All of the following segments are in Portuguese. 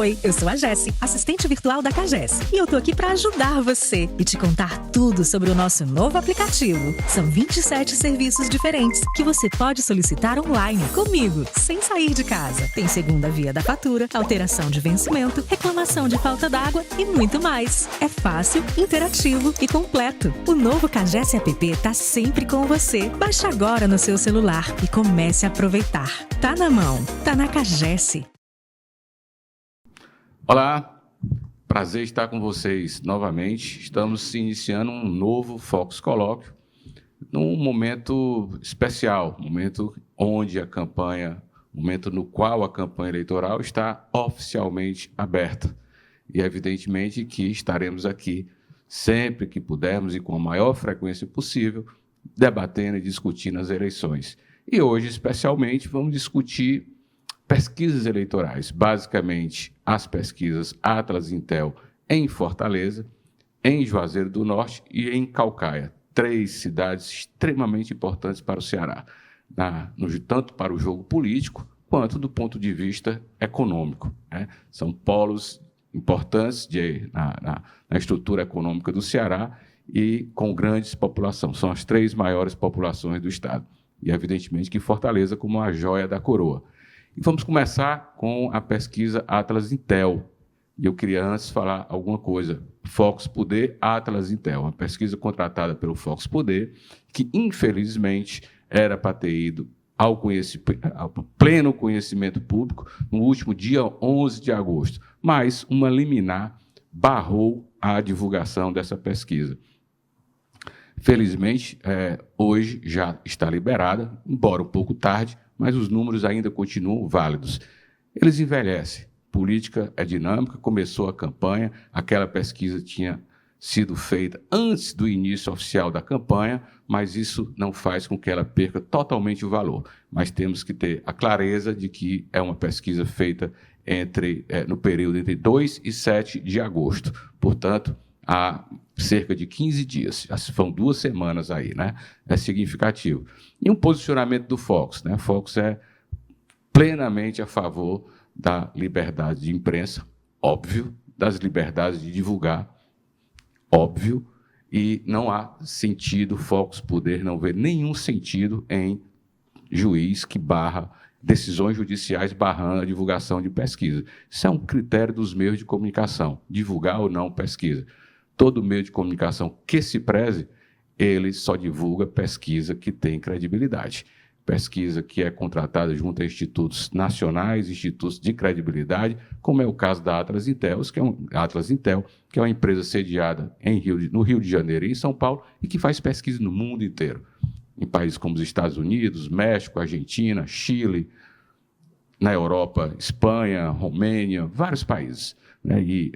Oi, eu sou a Jessi, assistente virtual da Cagés. E eu tô aqui para ajudar você e te contar tudo sobre o nosso novo aplicativo. São 27 serviços diferentes que você pode solicitar online comigo, sem sair de casa. Tem segunda via da fatura, alteração de vencimento, reclamação de falta d'água e muito mais. É fácil, interativo e completo. O novo Cagés App tá sempre com você. Baixe agora no seu celular e comece a aproveitar. Tá na mão, tá na Cagés. Olá, prazer estar com vocês novamente. Estamos iniciando um novo Focus Colóquio, num momento especial, momento onde a campanha, momento no qual a campanha eleitoral está oficialmente aberta. E, evidentemente, que estaremos aqui sempre que pudermos e com a maior frequência possível, debatendo e discutindo as eleições. E hoje, especialmente, vamos discutir pesquisas eleitorais, basicamente as pesquisas Atlas Intel em Fortaleza, em Juazeiro do Norte e em Caucaia, 3 cidades extremamente importantes para o Ceará, tanto para o jogo político quanto do ponto de vista econômico, né? São polos importantes na estrutura econômica do Ceará e com grandes populações. São as 3 maiores populações do estado. E, evidentemente, que Fortaleza como a joia da coroa. E vamos começar com a pesquisa Atlas Intel. E eu queria antes falar alguma coisa. Focus Poder Atlas Intel, uma pesquisa contratada pelo Focus Poder, que, infelizmente, era para ter ido ao pleno conhecimento público no último dia 11 de agosto. Mas uma liminar barrou a divulgação dessa pesquisa. Felizmente, hoje já está liberada, embora um pouco tarde, mas os números ainda continuam válidos. Eles envelhecem. Política é dinâmica, começou a campanha, aquela pesquisa tinha sido feita antes do início oficial da campanha, mas isso não faz com que ela perca totalmente o valor. Mas temos que ter a clareza de que é uma pesquisa feita no período entre 2 e 7 de agosto. Portanto, há cerca de 15 dias, são 2 semanas aí, né? É significativo. E um posicionamento do Focus, né? O Focus é plenamente a favor da liberdade de imprensa, óbvio, das liberdades de divulgar, óbvio, e não há sentido, Focus Poder não vê nenhum sentido em juiz que barra decisões judiciais barrando a divulgação de pesquisa. Isso é um critério dos meios de comunicação, divulgar ou não pesquisa. Todo meio de comunicação que se preze, ele só divulga pesquisa que tem credibilidade. Pesquisa que é contratada junto a institutos nacionais, institutos de credibilidade, como é o caso da Atlas Intel, que é uma empresa sediada no Rio de Janeiro e em São Paulo, e que faz pesquisa no mundo inteiro, em países como os Estados Unidos, México, Argentina, Chile, na Europa, Espanha, Romênia, vários países. Né, e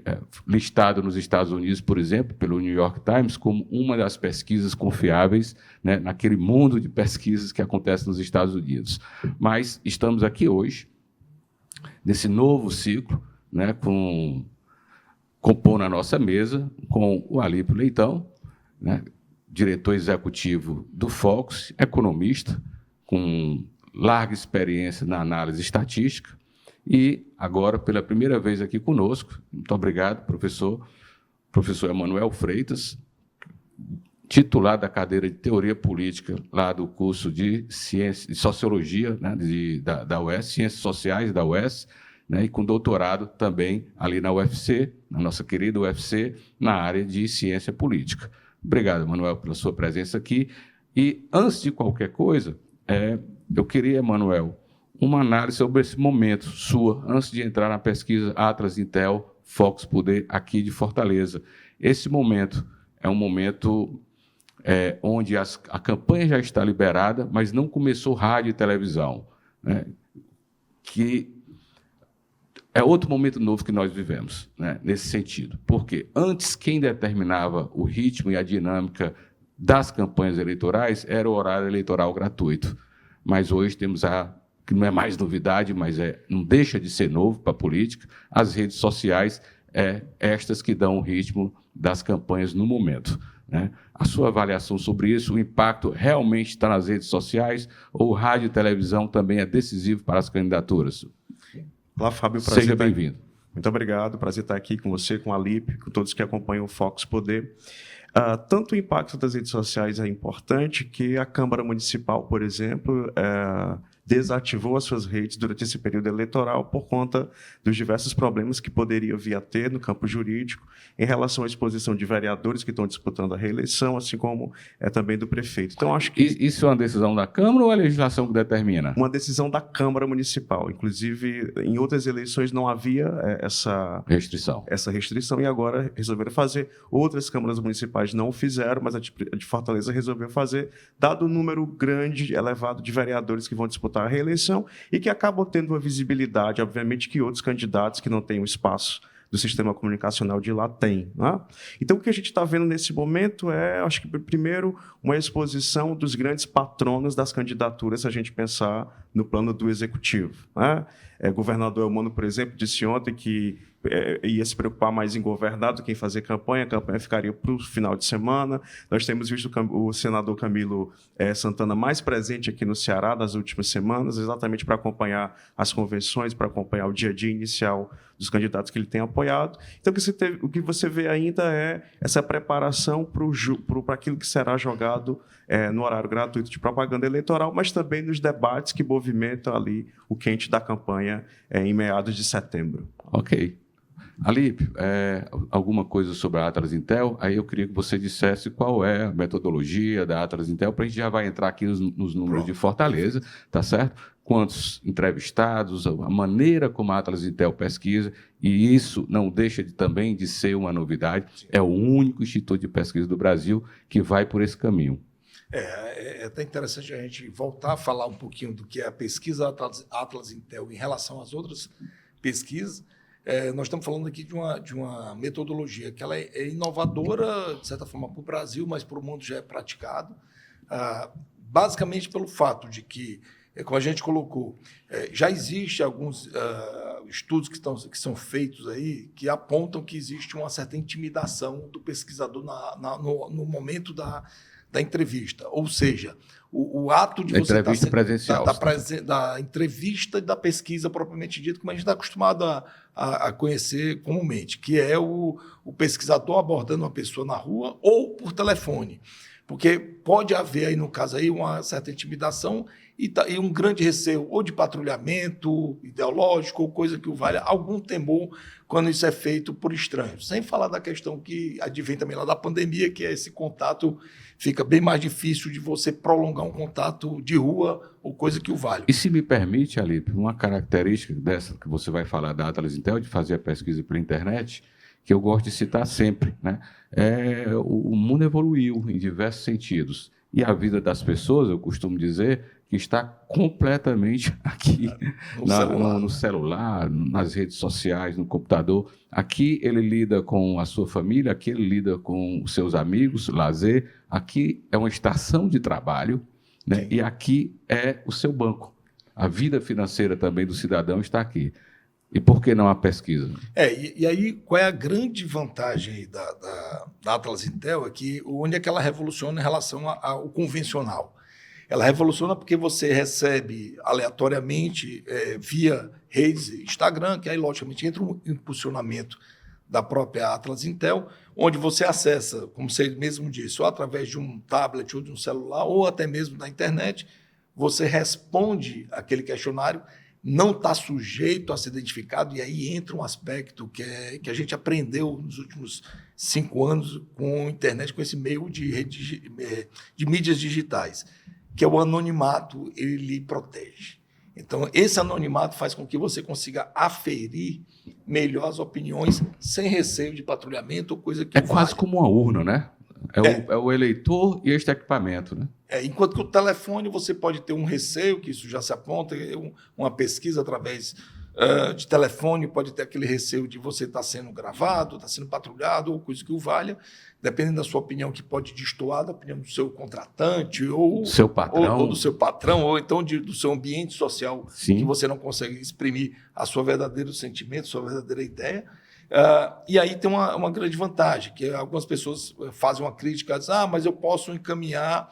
listado nos Estados Unidos, por exemplo, pelo New York Times, como uma das pesquisas confiáveis, né, naquele mundo de pesquisas que acontece nos Estados Unidos. Mas estamos aqui hoje, nesse novo ciclo, né, compondo a nossa mesa com o Alípio Leitão, né, diretor executivo do Focus, economista, com larga experiência na análise estatística, e agora, pela primeira vez aqui conosco, muito obrigado, professor Emanuel Freitas, titular da cadeira de Teoria Política, lá do curso de Sociologia, né, da UES, Ciências Sociais da UES, né, e com doutorado também ali na UFC, na nossa querida UFC, na área de Ciência Política. Obrigado, Emanuel, pela sua presença aqui. E, antes de qualquer coisa, eu queria, Emanuel, uma análise sobre esse momento sua, antes de entrar na pesquisa Atlas Intel, Focus Poder, aqui de Fortaleza. Esse momento é um momento onde a campanha já está liberada, mas não começou rádio e televisão, né? Que é outro momento novo que nós vivemos, né, nesse sentido. Porque antes, quem determinava o ritmo e a dinâmica das campanhas eleitorais era o horário eleitoral gratuito. Mas hoje temos que não é mais novidade, mas não deixa de ser novo para a política, as redes sociais, estas que dão o ritmo das campanhas no momento, né? A sua avaliação sobre isso, o impacto realmente está nas redes sociais ou rádio e televisão também é decisivo para as candidaturas? Olá, Fábio, prazer. Seja bem-vindo. Muito obrigado, prazer estar aqui com você, com a Alípio, com todos que acompanham o Focus Poder. Tanto o impacto das redes sociais é importante que a Câmara Municipal, por exemplo, desativou as suas redes durante esse período eleitoral por conta dos diversos problemas que poderia vir a ter no campo jurídico em relação à exposição de vereadores que estão disputando a reeleição, assim como também do prefeito. Então, acho que isso é uma decisão da Câmara ou é a legislação que determina? Uma decisão da Câmara Municipal. Inclusive, em outras eleições não havia essa restrição e agora resolveram fazer. Outras câmaras municipais não o fizeram, mas a de Fortaleza resolveu fazer, dado o número grande, elevado de vereadores que vão disputar a reeleição e que acabam tendo uma visibilidade, obviamente, que outros candidatos que não têm o espaço do sistema comunicacional de lá têm. Né? Então, o que a gente está vendo nesse momento acho que, primeiro, uma exposição dos grandes patronos das candidaturas, se a gente pensar no plano do Executivo. Né? O governador Elmano, por exemplo, disse ontem que ia se preocupar mais em governar do que em fazer campanha, a campanha ficaria para o final de semana. Nós temos visto o senador Camilo Santana mais presente aqui no Ceará nas últimas semanas, exatamente para acompanhar as convenções, para acompanhar o dia a dia inicial dos candidatos que ele tem apoiado. Então, o que você vê ainda é essa preparação para aquilo que será jogado no horário gratuito de propaganda eleitoral, mas também nos debates que movimentam ali o quente da campanha em meados de setembro. Ok. Alípio, alguma coisa sobre a Atlas Intel? Aí eu queria que você dissesse qual é a metodologia da Atlas Intel, para a gente já vai entrar aqui nos números de Fortaleza, tá certo? Quantos entrevistados, a maneira como a Atlas Intel pesquisa, e isso não deixa também de ser uma novidade, é o único instituto de pesquisa do Brasil que vai por esse caminho. É até interessante a gente voltar a falar um pouquinho do que é a pesquisa Atlas Intel em relação às outras pesquisas. Nós estamos falando aqui de uma metodologia que ela é inovadora, de certa forma, para o Brasil, mas para o mundo já é praticado, basicamente pelo fato de que, como a gente colocou, já existem alguns estudos que são feitos aí que apontam que existe uma certa intimidação do pesquisador no momento da entrevista, ou seja, o ato de você estar presencial, da entrevista e da pesquisa propriamente dita, como a gente está acostumado a conhecer comumente, que é o pesquisador abordando uma pessoa na rua ou por telefone, porque pode haver aí, no caso aí, uma certa intimidação e um grande receio ou de patrulhamento ideológico ou coisa que o valha, algum temor quando isso é feito por estranhos. Sem falar da questão que advém também lá da pandemia, que é esse contato, fica bem mais difícil de você prolongar um contato de rua ou coisa que o valha. E se me permite, Alípio, uma característica dessa que você vai falar da Atlas Intel, de fazer a pesquisa pela internet, que eu gosto de citar sempre, né? O mundo evoluiu em diversos sentidos. E a vida das pessoas, eu costumo dizer, que está completamente aqui no celular, nas redes sociais, no computador. Aqui ele lida com a sua família, aqui ele lida com os seus amigos, lazer. Aqui é uma estação de trabalho, né? E aqui é o seu banco. A vida financeira também do cidadão está aqui. E por que não a pesquisa? E aí, qual é a grande vantagem aí da Atlas Intel? É que onde é que ela revoluciona em relação ao convencional? Ela revoluciona porque você recebe aleatoriamente via redes, Instagram, que aí, logicamente, entra um impulsionamento da própria Atlas Intel, onde você acessa, como você mesmo disse, ou através de um tablet ou de um celular, ou até mesmo da internet, você responde aquele questionário, não está sujeito a ser identificado, e aí entra um aspecto que a gente aprendeu nos últimos 5 anos com a internet, com esse meio de mídias digitais, que é o anonimato, ele lhe protege. Então, esse anonimato faz com que você consiga aferir melhor as opiniões sem receio de patrulhamento ou coisa que É quase como uma urna, né? É o eleitor e este equipamento, né? Enquanto que o telefone você pode ter um receio, que isso já se aponta, uma pesquisa através de telefone pode ter aquele receio de você estar sendo gravado, estar sendo patrulhado, ou coisa que o valha, dependendo da sua opinião, que pode destoar da opinião do seu contratante, ou seu patrão, ou do seu patrão, ou então do seu ambiente social, Sim. que você não consegue exprimir a sua verdadeiro sentimento, a sua verdadeira ideia. E aí tem uma grande vantagem, que algumas pessoas fazem uma crítica, dizem, mas eu posso encaminhar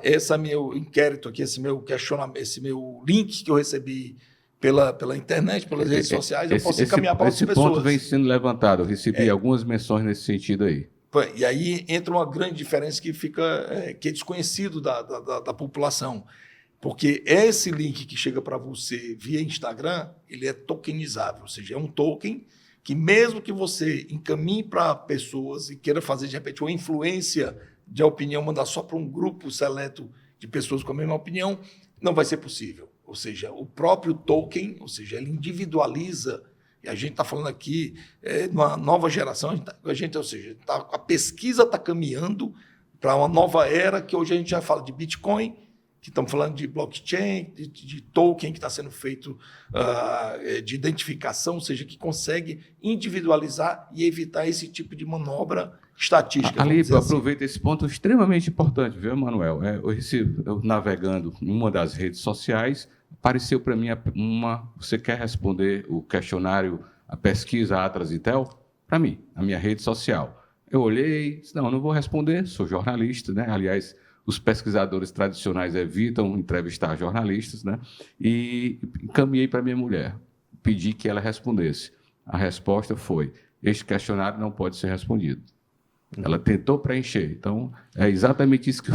esse meu inquérito aqui, esse meu questionamento, esse meu link que eu recebi pela internet, pelas redes sociais, eu posso encaminhar para outras pessoas. Esse ponto vem sendo levantado, eu recebi algumas menções nesse sentido aí. E aí entra uma grande diferença que que é desconhecido da população, porque esse link que chega para você via Instagram, ele é tokenizável, ou seja, é um token que mesmo que você encaminhe para pessoas e queira fazer, de repente, uma influência de opinião, mandar só para um grupo seleto de pessoas com a mesma opinião, não vai ser possível. Ou seja, o próprio token, ou seja, ele individualiza, e a gente está falando aqui numa nova geração, ou seja, a pesquisa está caminhando para uma nova era, que hoje a gente já fala de Bitcoin, que estamos falando de blockchain, de token que está sendo feito de identificação, ou seja, que consegue individualizar e evitar esse tipo de manobra estatística. Alípio, eu aproveito esse ponto extremamente importante, viu, Manuel? Eu navegando em uma das redes sociais, apareceu para mim você quer responder o questionário, a pesquisa Atlas Intel? Para mim, a minha rede social. Eu olhei, disse, não vou responder, sou jornalista, né? Aliás, os pesquisadores tradicionais evitam entrevistar jornalistas, né? E encaminhei para minha mulher, pedi que ela respondesse. A resposta foi: este questionário não pode ser respondido. Ela tentou preencher. Então, é exatamente isso que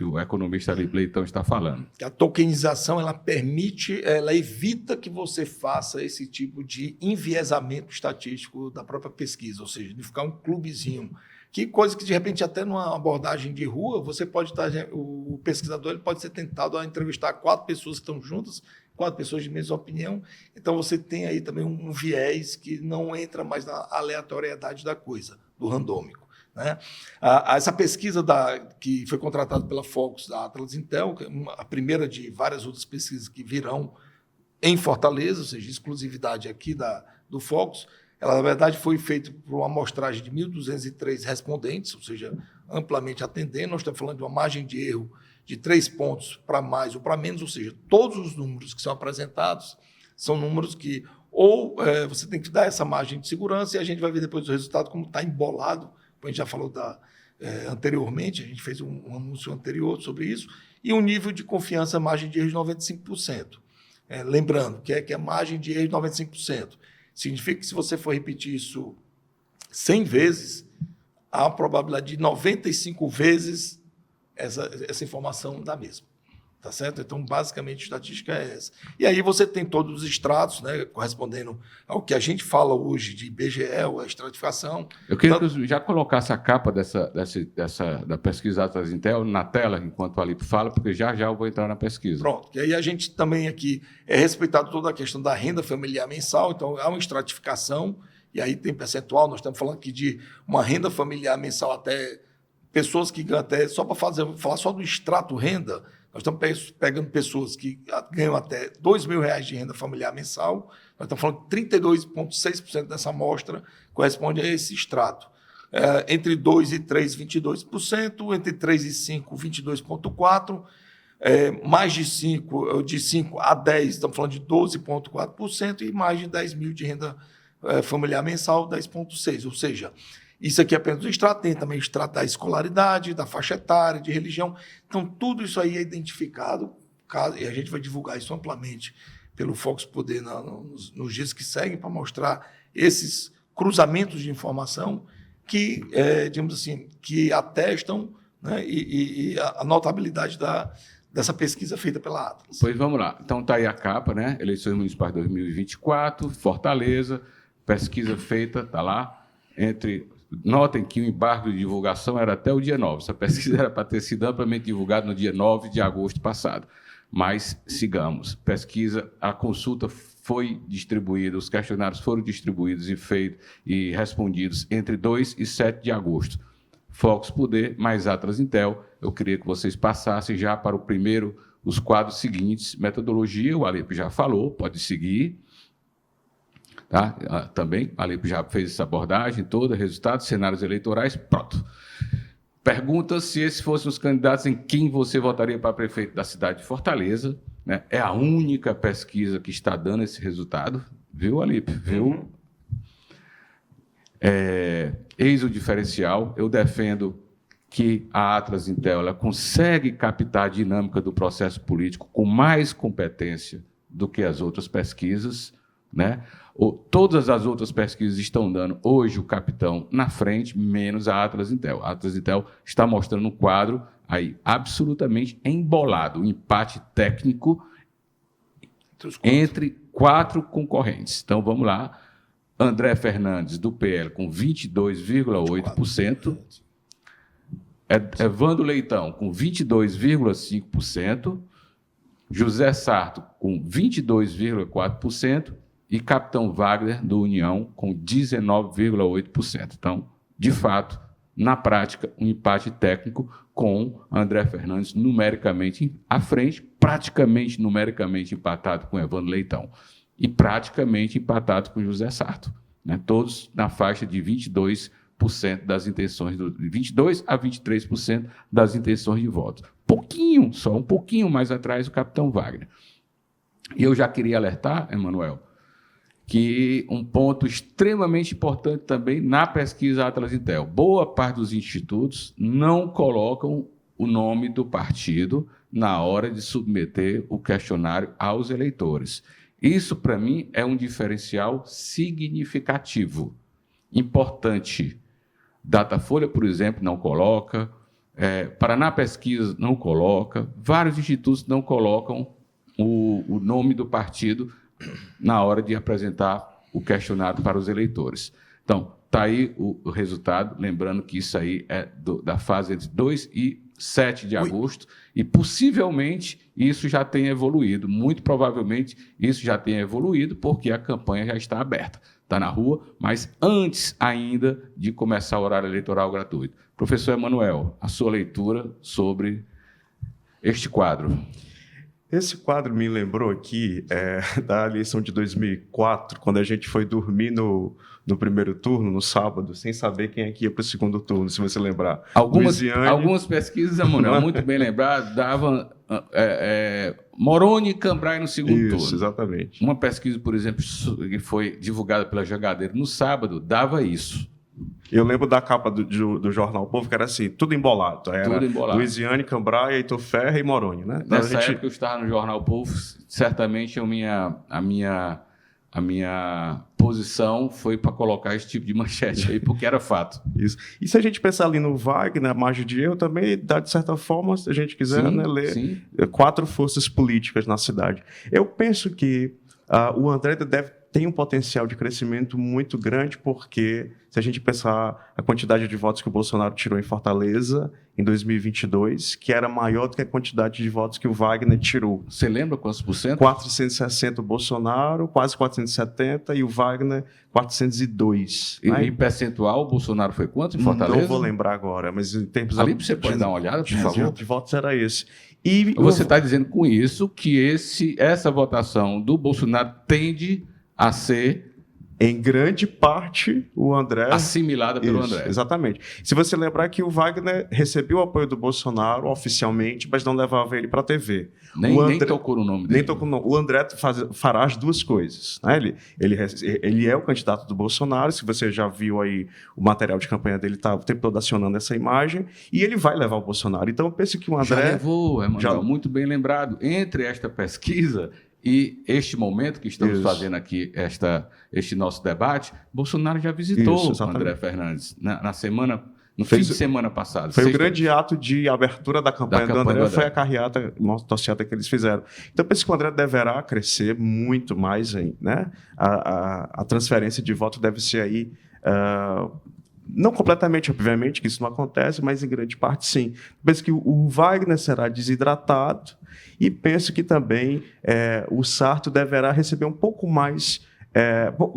o economista Alípio Leitão está falando. A tokenização, ela evita que você faça esse tipo de enviesamento estatístico da própria pesquisa, ou seja, de ficar um clubezinho. Que coisa que, de repente, até numa abordagem de rua, você pode estar, o pesquisador ele pode ser tentado a entrevistar 4 pessoas que estão juntas, 4 pessoas de mesma opinião. Então, você tem aí também um viés que não entra mais na aleatoriedade da coisa, do randômico, né? Essa pesquisa que foi contratada pela Focus, da Atlas Intel, a primeira de várias outras pesquisas que virão em Fortaleza, ou seja, exclusividade aqui do Focus, ela, na verdade, foi feita por uma amostragem de 1.203 respondentes, ou seja, amplamente atendendo. Nós estamos falando de uma margem de erro de 3 pontos para mais ou para menos, ou seja, todos os números que são apresentados são números que você tem que dar essa margem de segurança, e a gente vai ver depois o resultado como está embolado, como a gente já falou anteriormente, a gente fez um anúncio anterior sobre isso, e um nível de confiança, margem de erro de 95%. Lembrando que é a margem de erro de 95%. Significa que se você for repetir isso 100 vezes, há uma probabilidade de 95 vezes essa informação da mesma. Tá certo? Então, basicamente, a estatística é essa. E aí você tem todos os estratos, né, correspondendo ao que a gente fala hoje de IBGE, a estratificação. Eu queria que eu já colocasse a capa da pesquisa Atlas Intel na tela, enquanto o Alípio fala, porque já eu vou entrar na pesquisa. Pronto. E aí a gente também aqui respeitado toda a questão da renda familiar mensal, então há uma estratificação, e aí tem percentual, nós estamos falando aqui de uma renda familiar mensal até pessoas que ganham até, só para falar só do extrato renda, nós estamos pegando pessoas que ganham até R$ 2.000 de renda familiar mensal. Nós estamos falando que 32,6% dessa amostra corresponde a esse extrato. Entre 2 e 3, 22%. Entre 3 e 5, 22,4%. Mais de 5 a 10, estamos falando de 12,4%. E mais de 10 mil de renda familiar mensal, 10,6%. Ou seja, isso aqui é apenas o extrato, tem também o extrato da escolaridade, da faixa etária, de religião. Então, tudo isso aí é identificado, e a gente vai divulgar isso amplamente pelo Focus Poder nos dias que seguem, para mostrar esses cruzamentos de informação que, digamos assim, que atestam, né, e a notabilidade dessa pesquisa feita pela Atlas. Pois vamos lá. Então, está aí a capa, né? Eleições Municipais 2024, Fortaleza, pesquisa feita, está lá, Notem que o embargo de divulgação era até o dia 9. Essa pesquisa era para ter sido amplamente divulgada no dia 9 de agosto passado. Mas sigamos. A consulta foi distribuída, os questionários foram distribuídos e respondidos entre 2 e 7 de agosto. Focus Poder mais Atlas Intel. Eu queria que vocês passassem já para os quadros seguintes. Metodologia, o Alípio já falou, pode seguir. Tá? Também, a Alípio já fez essa abordagem toda, resultados, cenários eleitorais, pronto. Pergunta se esses fossem os candidatos, em quem você votaria para prefeito da cidade de Fortaleza, né? É a única pesquisa que está dando esse resultado, viu, Alípio? Viu? Eis o diferencial. Eu defendo que a Atlas Intel ela consegue captar a dinâmica do processo político com mais competência do que as outras pesquisas, né? Todas as outras pesquisas estão dando hoje o capitão na frente, menos a Atlas Intel. A Atlas Intel está mostrando um quadro aí absolutamente embolado, um empate técnico entre 4 concorrentes. Então, vamos lá. André Fernandes, do PL, com 22,8%. Evandro Leitão, com 22,5%. José Sarto, com 22,4%. E Capitão Wagner, do União, com 19,8%. Então, de fato, na prática, um empate técnico com André Fernandes numericamente à frente, praticamente numericamente empatado com Evandro Leitão e praticamente empatado com José Sarto, né? Todos na faixa de 22% das intenções, 22% a 23% das intenções de voto. Só um pouquinho mais atrás do Capitão Wagner. E eu já queria alertar, Emanuel, que um ponto extremamente importante também na pesquisa Atlas Intel. Boa parte dos institutos não colocam o nome do partido na hora de submeter o questionário aos eleitores. Isso, para mim, é um diferencial significativo, importante. Datafolha, por exemplo, não coloca, Paraná Pesquisa não coloca, vários institutos não colocam o nome do partido na hora de apresentar o questionário para os eleitores. Então, está aí o resultado, lembrando que isso aí é da fase entre 2 e 7 de agosto, e possivelmente isso já tem evoluído, muito provavelmente isso já tem evoluído, porque a campanha já está aberta, está na rua, mas antes ainda de começar o horário eleitoral gratuito. Professor Emanuel, a sua leitura sobre este quadro. Esse quadro me lembrou aqui da eleição de 2004, quando a gente foi dormir no primeiro turno, no sábado, sem saber quem é que ia para o segundo turno, se você lembrar. Algumas pesquisas, Emanuel, muito bem lembrado, davam Moroni e Cambrai no segundo turno. Isso, exatamente. Uma pesquisa, por exemplo, que foi divulgada pela Jangadeiro no sábado, dava isso. Eu lembro da capa do Jornal Povo, que era assim, tudo embolado. Era tudo embolado. Luiziane, Cambrai, Heitor Ferrer e Moroni, né? Então, nessa época eu estava no Jornal Povo, certamente a minha posição foi para colocar esse tipo de manchete aí, porque era fato. Isso. E se a gente pensar ali no Wagner, a margem de erro também dá, de certa forma, se a gente quiser, sim, né, ler sim. 4 forças políticas na cidade. Eu penso que o André tem um potencial de crescimento muito grande, porque se a gente pensar a quantidade de votos que o Bolsonaro tirou em Fortaleza em 2022, que era maior do que a quantidade de votos que o Wagner tirou. Você lembra quantos por cento? 460 o Bolsonaro, quase 470, e o Wagner 402. E em percentual, o Bolsonaro foi quanto em Fortaleza? Não vou lembrar agora, mas em termos... Ali você pode dar uma olhada, por favor? De votos era esse. E você está dizendo com isso que essa votação do Bolsonaro tende a ser, em grande parte, o André... assimilada pelo André. Exatamente. Se você lembrar que o Wagner recebeu o apoio do Bolsonaro oficialmente, mas não levava ele para a TV. Nem tocou no nome dele. Nem tocou no nome. O André fará as duas coisas, né? Ele é o candidato do Bolsonaro, se você já viu aí o material de campanha dele, está o tempo todo acionando essa imagem, e ele vai levar o Bolsonaro. Então, eu penso que o André... Já levou, Emanuel, muito bem lembrado. Entre esta pesquisa e este momento que estamos fazendo aqui, este nosso debate, Bolsonaro já visitou o André Fernandes no fim de semana passado. Foi o grande ato de abertura da campanha do André, foi a carreata, motociata que eles fizeram. Então, eu penso que o André deverá crescer muito mais, né? A transferência de voto deve ser aí... não completamente, obviamente, que isso não acontece, mas em grande parte sim. Penso que o Wagner será desidratado e penso que também o Sarto deverá receber um pouco mais...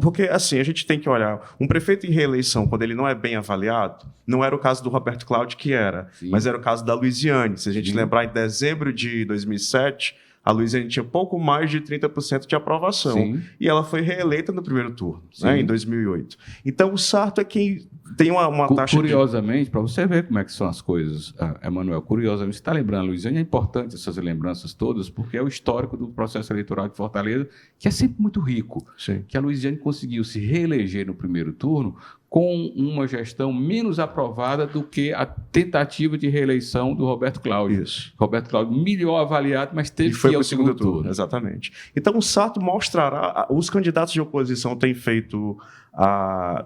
porque, assim, a gente tem que olhar... Um prefeito em reeleição, quando ele não é bem avaliado, não era o caso do Roberto Cláudio, que era, sim, mas era o caso da Luiziane. Se a gente lembrar, em dezembro de 2007... a Luiziane tinha pouco mais de 30% de aprovação. Sim. E ela foi reeleita no primeiro turno, né, em 2008. Então, o Sarto é quem tem uma taxa curiosamente, para você ver como é que são as coisas, Emanuel, curiosamente, você está lembrando, Luiziane, é importante essas lembranças todas, porque é o histórico do processo eleitoral de Fortaleza, que é sempre muito rico. Sim. Que a Luiziane conseguiu se reeleger no primeiro turno com uma gestão menos aprovada do que a tentativa de reeleição do Roberto Cláudio. Isso. Roberto Cláudio melhor avaliado, mas teve que ir para ao o segundo turno. Exatamente. Então, o Sarto mostrará, os candidatos de oposição têm feito,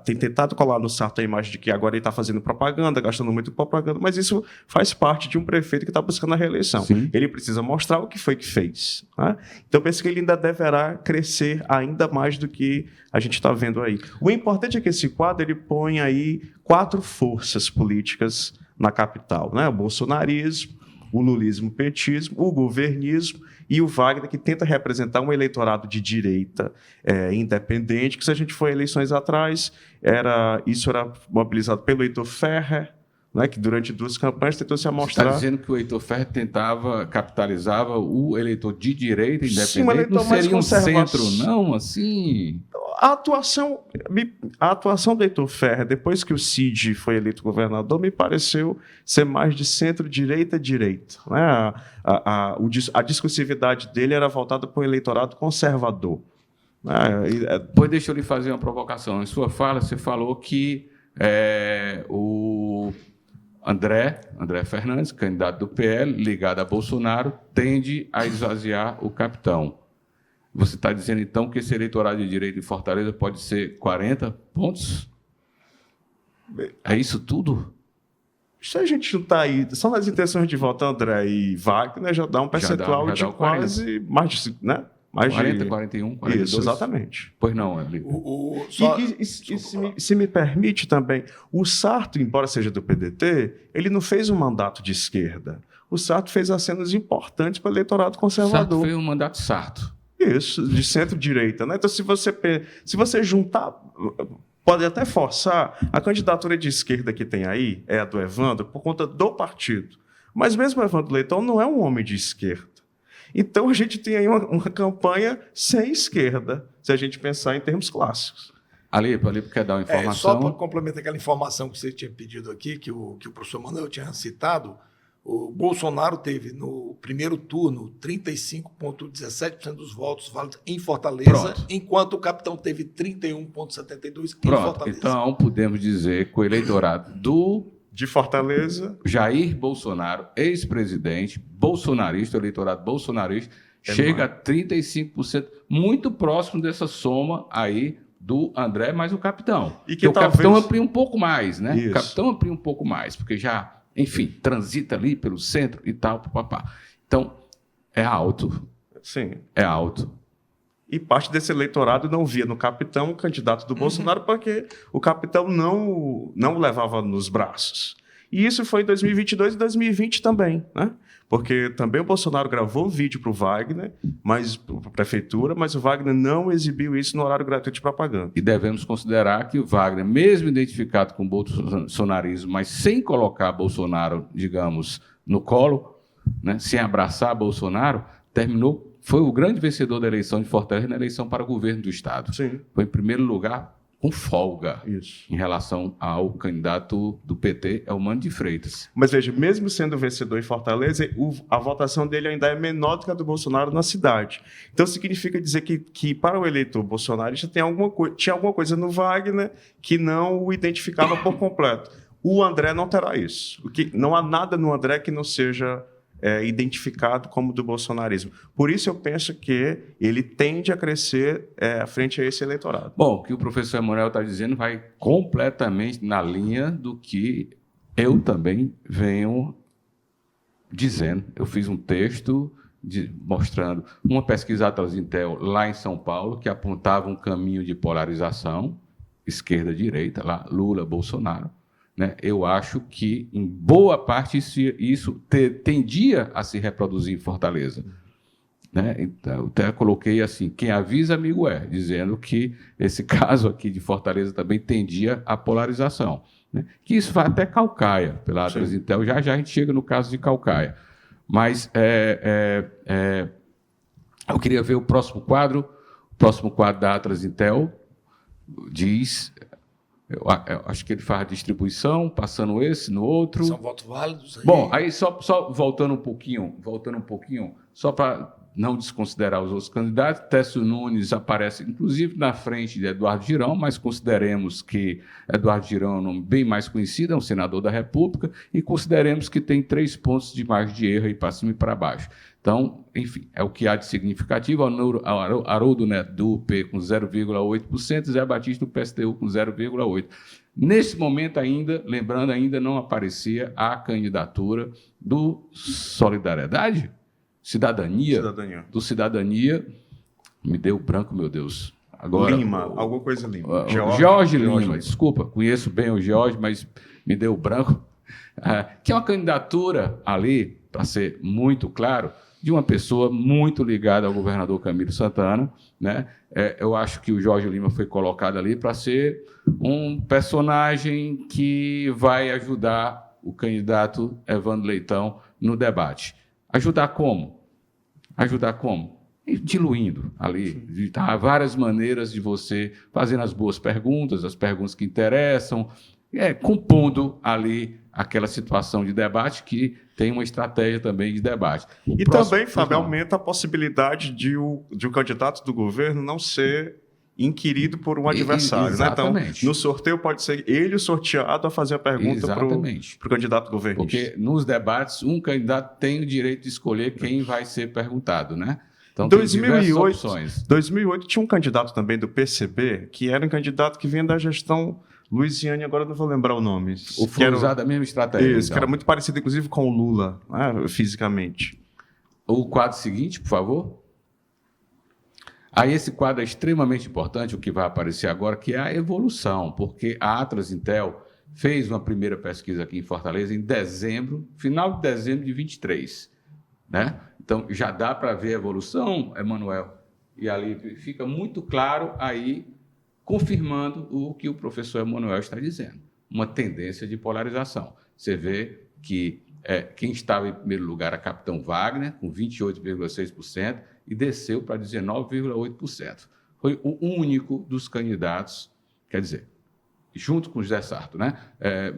têm tentado colar no Sarto a imagem de que agora ele está fazendo propaganda, gastando muito propaganda, mas isso faz parte de um prefeito que está buscando a reeleição. Sim. Ele precisa mostrar o que foi que fez. Né? Então, eu penso que ele ainda deverá crescer ainda mais do que a gente está vendo aí. O importante é que esse quadro ele põe aí 4 forças políticas na capital, né? O bolsonarismo, o lulismo, petismo, o governismo e o Wagner, que tenta representar um eleitorado de direita independente, que se a gente for eleições atrás, isso era mobilizado pelo Heitor Ferrer, né, que durante 2 campanhas tentou se amostrar... Você está dizendo que o Heitor Ferrer capitalizava o eleitor de direita independente? Sim, um eleitor não seria mais centro, não? Assim... A atuação do Heitor Ferrer, depois que o Cid foi eleito governador, me pareceu ser mais de centro-direita-direita. Né? A discursividade dele era voltada para o eleitorado conservador. Né? Pois deixa eu lhe fazer uma provocação. Em sua fala, você falou que o André Fernandes, candidato do PL, ligado a Bolsonaro, tende a esvaziar o capitão. Você está dizendo, então, que esse eleitorado de direita em Fortaleza pode ser 40 pontos? É isso tudo? Se a gente juntar aí, só nas intenções de voto André e Wagner, já dá um percentual de quase mais de, né? Mais 40, 41, 42? Isso, exatamente. Pois não, Eli. Se me permite também, o Sarto, embora seja do PDT, ele não fez um mandato de esquerda. O Sarto fez acenos importantes para o eleitorado conservador. Sarto fez um mandato Sarto. Isso, de centro-direita. Né? Então, se você juntar, pode até forçar, a candidatura de esquerda que tem aí é a do Evandro, por conta do partido. Mas mesmo o Evandro Leitão não é um homem de esquerda. Então, a gente tem aí uma campanha sem esquerda, se a gente pensar em termos clássicos. Ali quer dar uma informação? Só para complementar aquela informação que você tinha pedido aqui, que o professor Manuel tinha citado, o Bolsonaro teve, no primeiro turno, 35,17% dos votos válidos em Fortaleza, Pronto. enquanto o capitão teve 31,72% em Fortaleza. Então, podemos dizer que o eleitorado de Fortaleza, Jair Bolsonaro, ex-presidente, bolsonarista, o eleitorado bolsonarista, chega a 35%, muito próximo dessa soma aí do André mais o capitão. E que o capitão amplia um pouco mais, né? Isso. O capitão amplia um pouco mais, porque já... Enfim, transita ali pelo centro e tal, papapá. Então, é alto. Sim. É alto. E parte desse eleitorado não via no capitão o candidato do Bolsonaro, porque o capitão não o levava nos braços. E isso foi em 2022 e 2020 também, né? Porque também o Bolsonaro gravou um vídeo para o Wagner, para a prefeitura, mas o Wagner não exibiu isso no horário gratuito de propaganda. E devemos considerar que o Wagner, mesmo identificado com o bolsonarismo, mas sem colocar Bolsonaro, digamos, no colo, né, sem abraçar Bolsonaro, foi o grande vencedor da eleição de Fortaleza na eleição para o governo do Estado. Sim. Foi em primeiro lugar com folga. Isso. Em relação ao candidato do PT, Eumano de Freitas. Mas veja, mesmo sendo vencedor em Fortaleza, a votação dele ainda é menor do que a do Bolsonaro na cidade. Então significa dizer que para o eleitor bolsonarista tinha alguma coisa no Wagner que não o identificava por completo. O André não terá isso. Não há nada no André que não seja identificado como do bolsonarismo. Por isso eu penso que ele tende a crescer frente a esse eleitorado. Bom, o que o professor Emanuel está dizendo vai completamente na linha do que eu também venho dizendo. Eu fiz um texto mostrando uma pesquisa Atlas Intel lá em São Paulo que apontava um caminho de polarização, esquerda-direita, lá Lula, Bolsonaro. Né? Eu acho que, em boa parte, isso tendia a se reproduzir em Fortaleza. Né? Então, eu até coloquei assim, quem avisa, amigo é, dizendo que esse caso aqui de Fortaleza também tendia à polarização. Né? Que isso vai até Caucaia, pela Atlas Intel, já a gente chega no caso de Caucaia. Mas eu queria ver o próximo quadro. O próximo quadro da Atlas Intel diz... Eu acho que ele faz a distribuição, passando esse no outro. São votos válidos aí. Bom, aí só voltando um pouquinho, só para não desconsiderar os outros candidatos, Técio Nunes aparece, inclusive, na frente de Eduardo Girão, mas consideremos que Eduardo Girão é um nome bem mais conhecido, é um senador da República, e consideremos que tem 3 pontos de margem de erro aí para cima e para baixo. Então, enfim, é o que há de significativo. Haroldo Neto, do UP, com 0,8%, Zé Batista, do PSTU, com 0,8%. Nesse momento ainda, lembrando, ainda não aparecia a candidatura do Solidariedade? Cidadania. Do Cidadania. Me deu branco, meu Deus. Agora, Lima, alguma coisa Lima. Jorge Lima, desculpa, conheço bem o Jorge, mas me deu branco. Que é uma candidatura ali, para ser muito claro, de uma pessoa muito ligada ao governador Camilo Santana, né? Eu acho que o Jorge Lima foi colocado ali para ser um personagem que vai ajudar o candidato Evandro Leitão no debate. Ajudar como? Diluindo ali. Há várias maneiras de você fazer as boas perguntas, as perguntas que interessam, compondo ali aquela situação de debate que tem uma estratégia também de debate. Também, Fábio, aumenta a possibilidade de o candidato do governo não ser inquirido por um adversário. Né? Então, no sorteio pode ser ele o sorteado a fazer a pergunta para o candidato governista. Porque nos debates, um candidato tem o direito de escolher quem vai ser perguntado, né? Então, 2008 tinha um candidato também do PCB, que era um candidato que vinha da gestão Luiziane, agora não vou lembrar o nome. Foi usado a mesma estratégia. Isso, então. Que era muito parecido, inclusive, com o Lula, né, fisicamente. O quadro seguinte, por favor. Aí esse quadro é extremamente importante, o que vai aparecer agora, que é a evolução, porque a Atlas Intel fez uma primeira pesquisa aqui em Fortaleza em dezembro, final de dezembro de 23. Né? Então, já dá para ver a evolução, Emanuel, e ali fica muito claro aí, confirmando o que o professor Emanuel está dizendo, uma tendência de polarização. Você vê que quem estava em primeiro lugar era Capitão Wagner, com 28,6%, e desceu para 19,8%. Foi o único dos candidatos, quer dizer, junto com o José Sarto, né?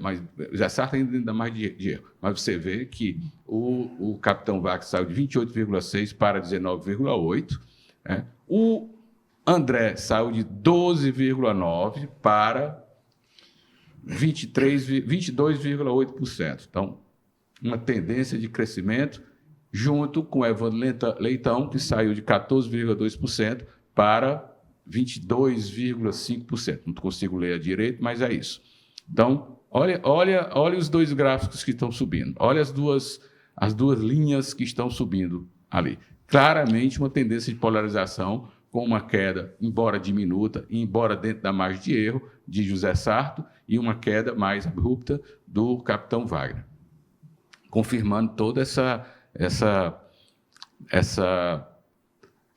Mas o José Sarto ainda dá mais de erro. Mas você vê que o Capitão Wagner saiu de 28,6% para 19,8%. Né? O André saiu de 12,9% para 22,8%. Então, uma tendência de crescimento, junto com Evandro Leitão, que saiu de 14,2% para 22,5%. Não consigo ler direito, mas é isso. Então, olha os dois gráficos que estão subindo. Olha as duas linhas que estão subindo ali. Claramente uma tendência de polarização, com uma queda, embora diminuta, embora dentro da margem de erro, de José Sarto, e uma queda mais abrupta do Capitão Wagner. Confirmando toda essa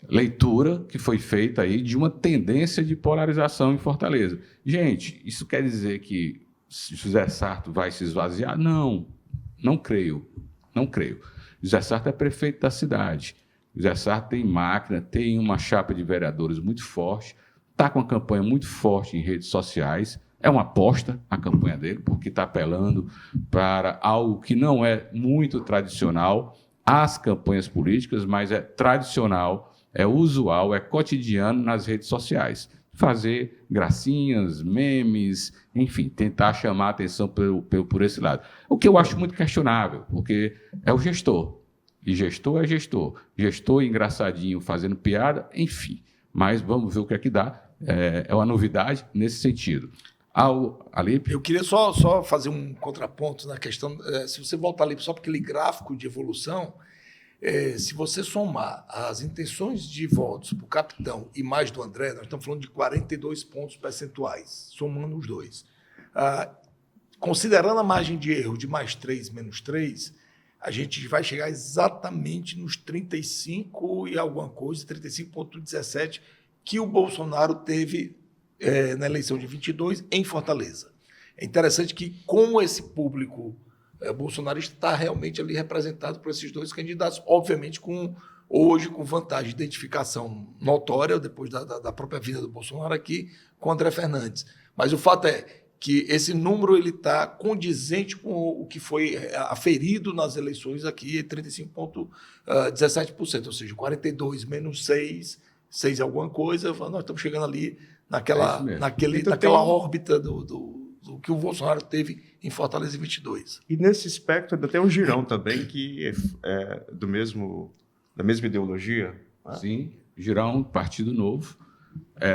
leitura que foi feita aí de uma tendência de polarização em Fortaleza. Gente, isso quer dizer que José Sarto vai se esvaziar? Não creio. José Sarto é prefeito da cidade. José Sarto tem máquina, tem uma chapa de vereadores muito forte, está com uma campanha muito forte em redes sociais. É uma aposta a campanha dele, porque está apelando para algo que não é muito tradicional às campanhas políticas, mas é tradicional, é usual, é cotidiano nas redes sociais. Fazer gracinhas, memes, enfim, tentar chamar a atenção por esse lado. O que eu acho muito questionável, porque é o gestor. E gestor é gestor. Gestor engraçadinho, fazendo piada, enfim. Mas vamos ver o que é que dá. É uma novidade nesse sentido. Alípio? Eu queria só fazer um contraponto na questão. Se você voltar ali só para aquele gráfico de evolução, se você somar as intenções de votos para o Capitão e mais do André, nós estamos falando de 42 pontos percentuais, somando os dois. Considerando a margem de erro de mais 3, menos 3, a gente vai chegar exatamente nos 35 e alguma coisa, 35,17, que o Bolsonaro teve na eleição de 22 em Fortaleza. É interessante que, como esse público bolsonarista está realmente ali representado por esses dois candidatos, obviamente hoje com vantagem de identificação notória, depois da própria vida do Bolsonaro aqui, com André Fernandes. Mas o fato é que esse número está condizente com o que foi aferido nas eleições aqui, 35,17%, ou seja, 42 menos 6 alguma coisa, nós estamos chegando ali naquela órbita do que o Bolsonaro teve em Fortaleza em 22. E nesse espectro ainda tem um Girão também, que é da mesma ideologia. Né? Sim, Girão, Partido Novo.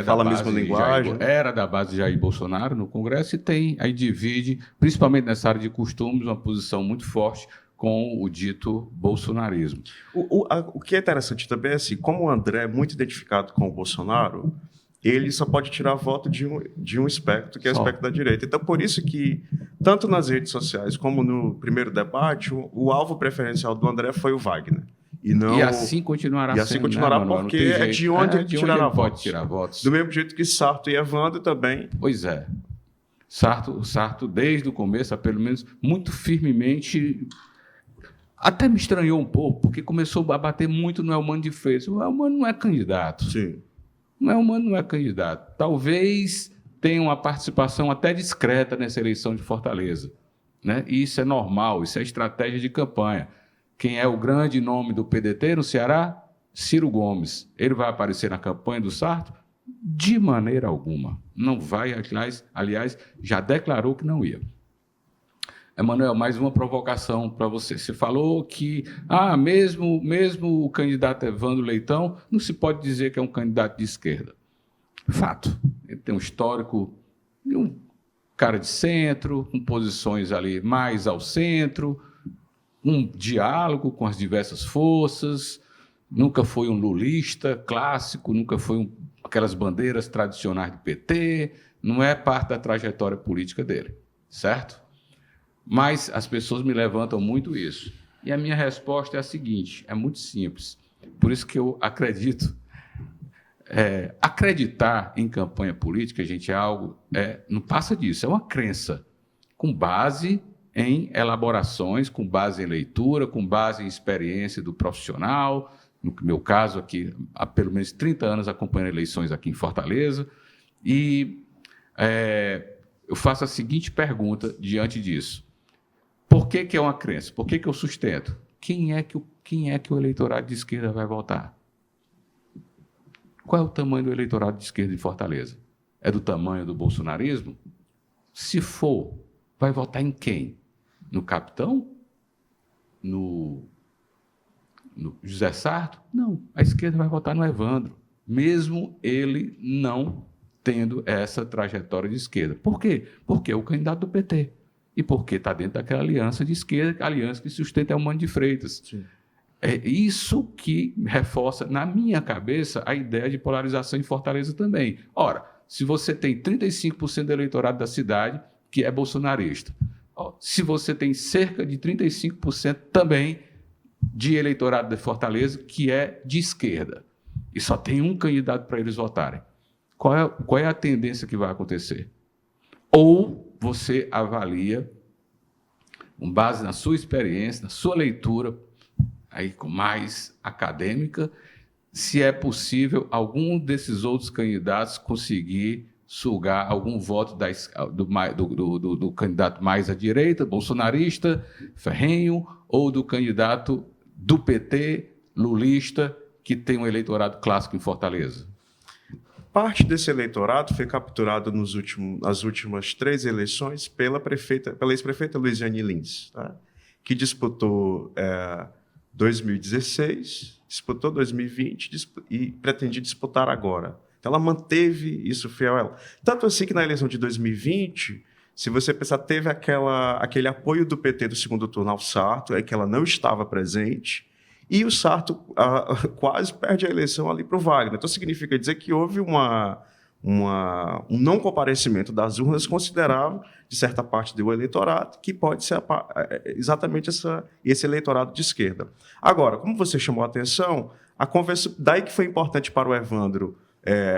Fala a mesma linguagem. Era da base de Jair Bolsonaro no Congresso e aí divide, principalmente nessa área de costumes, uma posição muito forte com o dito bolsonarismo. O que é interessante também é assim, como o André é muito identificado com o Bolsonaro, ele só pode tirar voto de um espectro, que é o espectro da direita. Então, por isso que, tanto nas redes sociais como no primeiro debate, o alvo preferencial do André foi o Wagner. E assim continuará sendo. E assim continuará, né, porque é de onde ele pode tirar votos. Do mesmo jeito que Sarto e Evandro também. Pois é. Sarto, desde o começo, pelo menos, muito firmemente... Até me estranhou um pouco, porque começou a bater muito no Elmano de Freitas. O Elmano não é candidato. Sim. O Elmano não é candidato. Talvez tenha uma participação até discreta nessa eleição de Fortaleza. Né? E isso é normal, isso é estratégia de campanha. Quem é o grande nome do PDT no Ceará? Ciro Gomes. Ele vai aparecer na campanha do Sarto? De maneira alguma. Não vai, aliás, já declarou que não ia. Emanuel, mais uma provocação para você. Você falou que, mesmo o candidato Evandro Leitão, não se pode dizer que é um candidato de esquerda. Fato. Ele tem um histórico de um cara de centro, com posições ali mais ao centro, um diálogo com as diversas forças, nunca foi um lulista clássico, nunca foi aquelas bandeiras tradicionais do PT, não é parte da trajetória política dele, certo? Mas as pessoas me levantam muito isso. E a minha resposta é a seguinte, é muito simples. Por isso que eu acredito. Acreditar em campanha política, gente, é algo... não passa disso, é uma crença com base em elaborações, com base em leitura, com base em experiência do profissional. No meu caso, aqui, há pelo menos 30 anos acompanhando eleições aqui em Fortaleza. E eu faço a seguinte pergunta diante disso. Por que é uma crença? Por que eu sustento? Quem é que o eleitorado de esquerda vai votar? Qual é o tamanho do eleitorado de esquerda em Fortaleza? É do tamanho do bolsonarismo? Se for, vai votar em quem? No capitão? No José Sarto? Não, a esquerda vai votar no Evandro, mesmo ele não tendo essa trajetória de esquerda. Por quê? Porque é o candidato do PT. E porque está dentro daquela aliança de esquerda, a aliança que sustenta Elmano de Freitas. Sim. É isso que reforça, na minha cabeça, a ideia de polarização em Fortaleza também. Ora, se você tem 35% do eleitorado da cidade que é bolsonarista, se você tem cerca de 35% também de eleitorado de Fortaleza que é de esquerda, e só tem um candidato para eles votarem, qual é a tendência que vai acontecer? Ou você avalia, com base na sua experiência, na sua leitura, aí com mais acadêmica, se é possível algum desses outros candidatos conseguir sugar algum voto do candidato mais à direita, bolsonarista, ferrenho, ou do candidato do PT, lulista, que tem um eleitorado clássico em Fortaleza. Parte desse eleitorado foi capturado nas últimas 3 eleições pela ex-prefeita Luiziane Lins, tá? Que disputou 2016, disputou 2020 e pretende disputar agora. Então, ela manteve isso fiel a ela. Tanto assim que na eleição de 2020, se você pensar, teve aquele apoio do PT do segundo turno ao Sarto, que ela não estava presente, e o Sarto quase perde a eleição ali para o Wagner. Então, significa dizer que houve um não comparecimento das urnas considerável de certa parte do eleitorado, que pode ser exatamente esse eleitorado de esquerda. Agora, como você chamou a atenção, a conversa, daí que foi importante para o Evandro,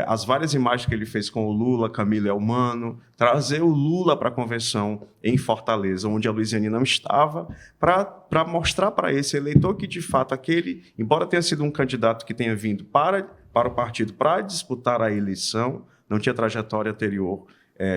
as várias imagens que ele fez com o Lula, Camilo e Elmano, trazer o Lula para a convenção em Fortaleza, onde a Luiziane não estava, para mostrar para esse eleitor que, de fato, embora tenha sido um candidato que tenha vindo para o partido para disputar a eleição, não tinha trajetória anterior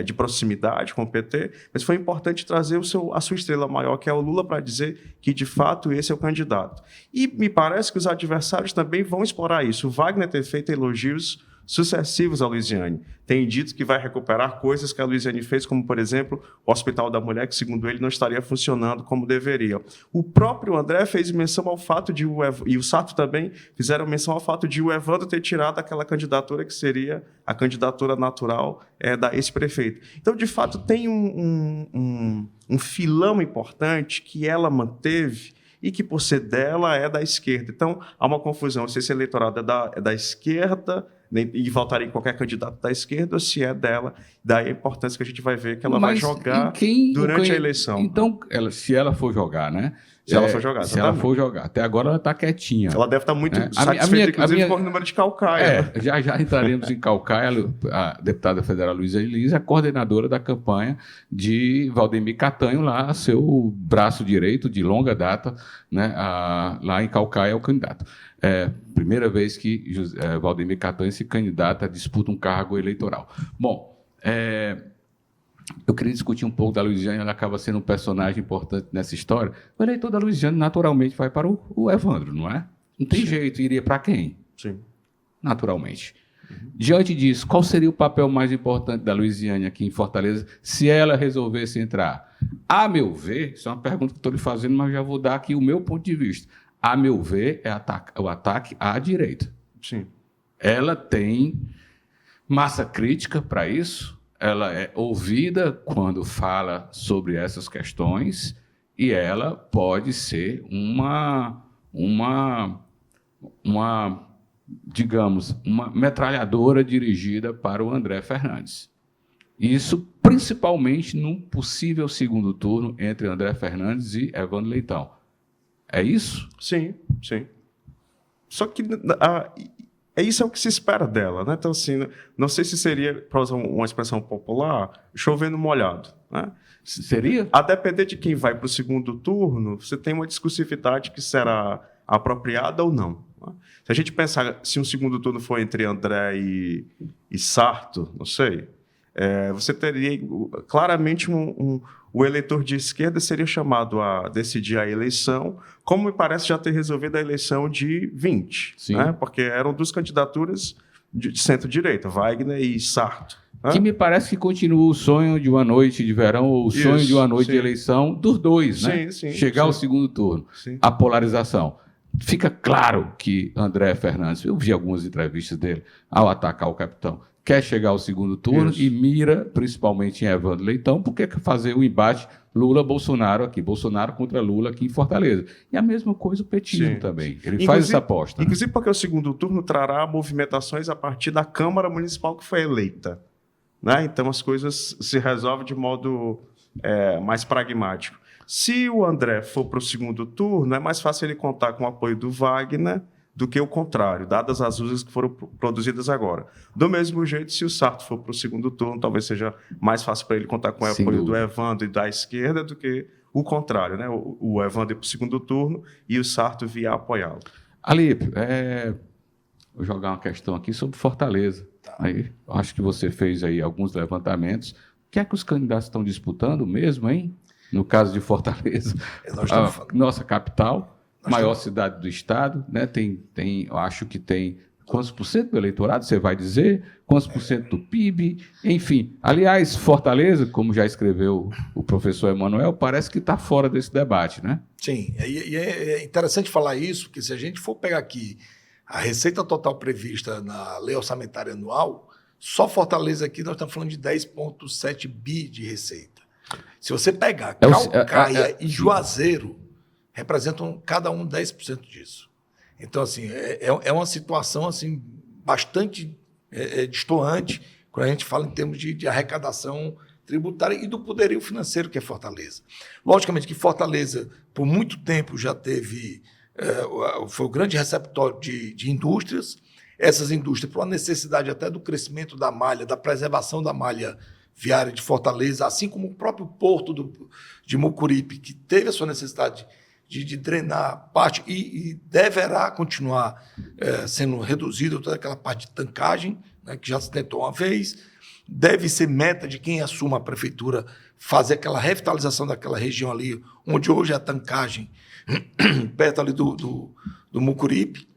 de proximidade com o PT, mas foi importante trazer a sua estrela maior, que é o Lula, para dizer que, de fato, esse é o candidato. E me parece que os adversários também vão explorar isso. O Wagner tem feito elogios sucessivos à Luiziane. Tem dito que vai recuperar coisas que a Luiziane fez, como, por exemplo, o Hospital da Mulher, que, segundo ele, não estaria funcionando como deveria. O próprio André fez menção ao fato de e o Sarto também fizeram menção ao fato de o Evandro ter tirado aquela candidatura que seria a candidatura natural da ex-prefeita. Então, de fato, tem um filão importante que ela manteve e que, por ser dela, é da esquerda. Então, há uma confusão se esse eleitorado é da esquerda e votaria em qualquer candidato da esquerda, ou se é dela. Daí a importância que a gente vai ver que ela vai jogar durante a eleição. Então, se ela for jogar, né? Se ela for jogar, se ela for jogar. Até agora ela está quietinha. Ela deve estar muito satisfeita, inclusive, com o número de Caucaia. Já entraremos em Caucaia. A deputada federal Luísa Elisa é a coordenadora da campanha de Valdemir Catanho, lá seu braço direito de longa data, né? Lá em Caucaia é o candidato. Primeira vez que Valdemir Catanho se candidata, disputa um cargo eleitoral. Bom, eu queria discutir um pouco da Luiziane, ela acaba sendo um personagem importante nessa história. O eleitor da Luiziane naturalmente vai para o Evandro, não é? Não tem jeito, iria para quem? Sim. Naturalmente. Diante disso, qual seria o papel mais importante da Luiziane aqui em Fortaleza se ela resolvesse entrar? A meu ver, isso é uma pergunta que estou lhe fazendo, mas já vou dar aqui o meu ponto de vista. A meu ver, é o ataque à direita. Sim. Ela tem massa crítica para isso, ela é ouvida quando fala sobre essas questões e ela pode ser digamos, uma metralhadora dirigida para o André Fernandes. Isso principalmente num possível segundo turno entre André Fernandes e Evandro Leitão. É isso? Sim, sim. Só que isso é o que se espera dela, né? Então, assim, não sei se seria, para usar uma expressão popular, chovendo molhado, né? Seria? A depender de quem vai para o segundo turno, você tem uma discursividade que será apropriada ou não. Né? Se a gente pensar se um segundo turno for entre André e Sarto, não sei, você teria claramente o eleitor de esquerda seria chamado a decidir a eleição, como me parece já ter resolvido a eleição de 20, né? Porque eram duas candidaturas de centro-direita, Wagner e Sarto. Né? Que me parece que continua o sonho de uma noite de verão ou o sonho de uma noite de eleição dos dois, né? Chegar ao segundo turno, a polarização. Fica claro que André Fernandes, eu vi algumas entrevistas dele ao atacar o capitão, quer chegar ao segundo turno e mira principalmente em Evandro Leitão, porque quer fazer o embate Lula-Bolsonaro aqui, Bolsonaro contra Lula aqui em Fortaleza. E a mesma coisa o petismo também. Ele faz essa aposta. Inclusive porque o segundo turno trará movimentações a partir da Câmara Municipal que foi eleita. Né? Então as coisas se resolvem de modo mais pragmático. Se o André for para o segundo turno, é mais fácil ele contar com o apoio do Wagner do que o contrário, dadas as usas que foram produzidas agora. Do mesmo jeito, se o Sarto for para o segundo turno, talvez seja mais fácil para ele contar com o apoio do Evandro e da esquerda do que o contrário, né? O Evandro ir para o segundo turno e o Sarto vir a apoiá-lo. Alípio, vou jogar uma questão aqui sobre Fortaleza. Aí, acho que você fez aí alguns levantamentos. O que é que os candidatos estão disputando mesmo, hein? No caso de Fortaleza, nossa capital, maior cidade do estado, né? Eu acho que tem quantos por cento do eleitorado, você vai dizer? Quantos por cento do PIB? Enfim, aliás, Fortaleza, como já escreveu o professor Emanuel, parece que está fora desse debate, né? Sim, e é interessante falar isso, porque se a gente for pegar aqui a receita total prevista na lei orçamentária anual, só Fortaleza aqui nós estamos falando de 10,7 bi de receita. Se você pegar Caucaia e Juazeiro, representam cada um 10% disso. Então, assim, é uma situação assim, bastante destoante quando a gente fala em termos de arrecadação tributária e do poderio financeiro que é Fortaleza. Logicamente que Fortaleza, por muito tempo, já teve... foi o grande receptório de indústrias. Essas indústrias, por uma necessidade até do crescimento da malha, da preservação da malha viária de Fortaleza, assim como o próprio porto de Mucuripe, que teve a sua necessidade de drenar parte e deverá continuar sendo reduzido toda aquela parte de tancagem, né, que já se tentou uma vez. deve ser meta de quem assuma a prefeitura fazer aquela revitalização daquela região ali, onde hoje é a tancagem, perto ali do Mucuripe,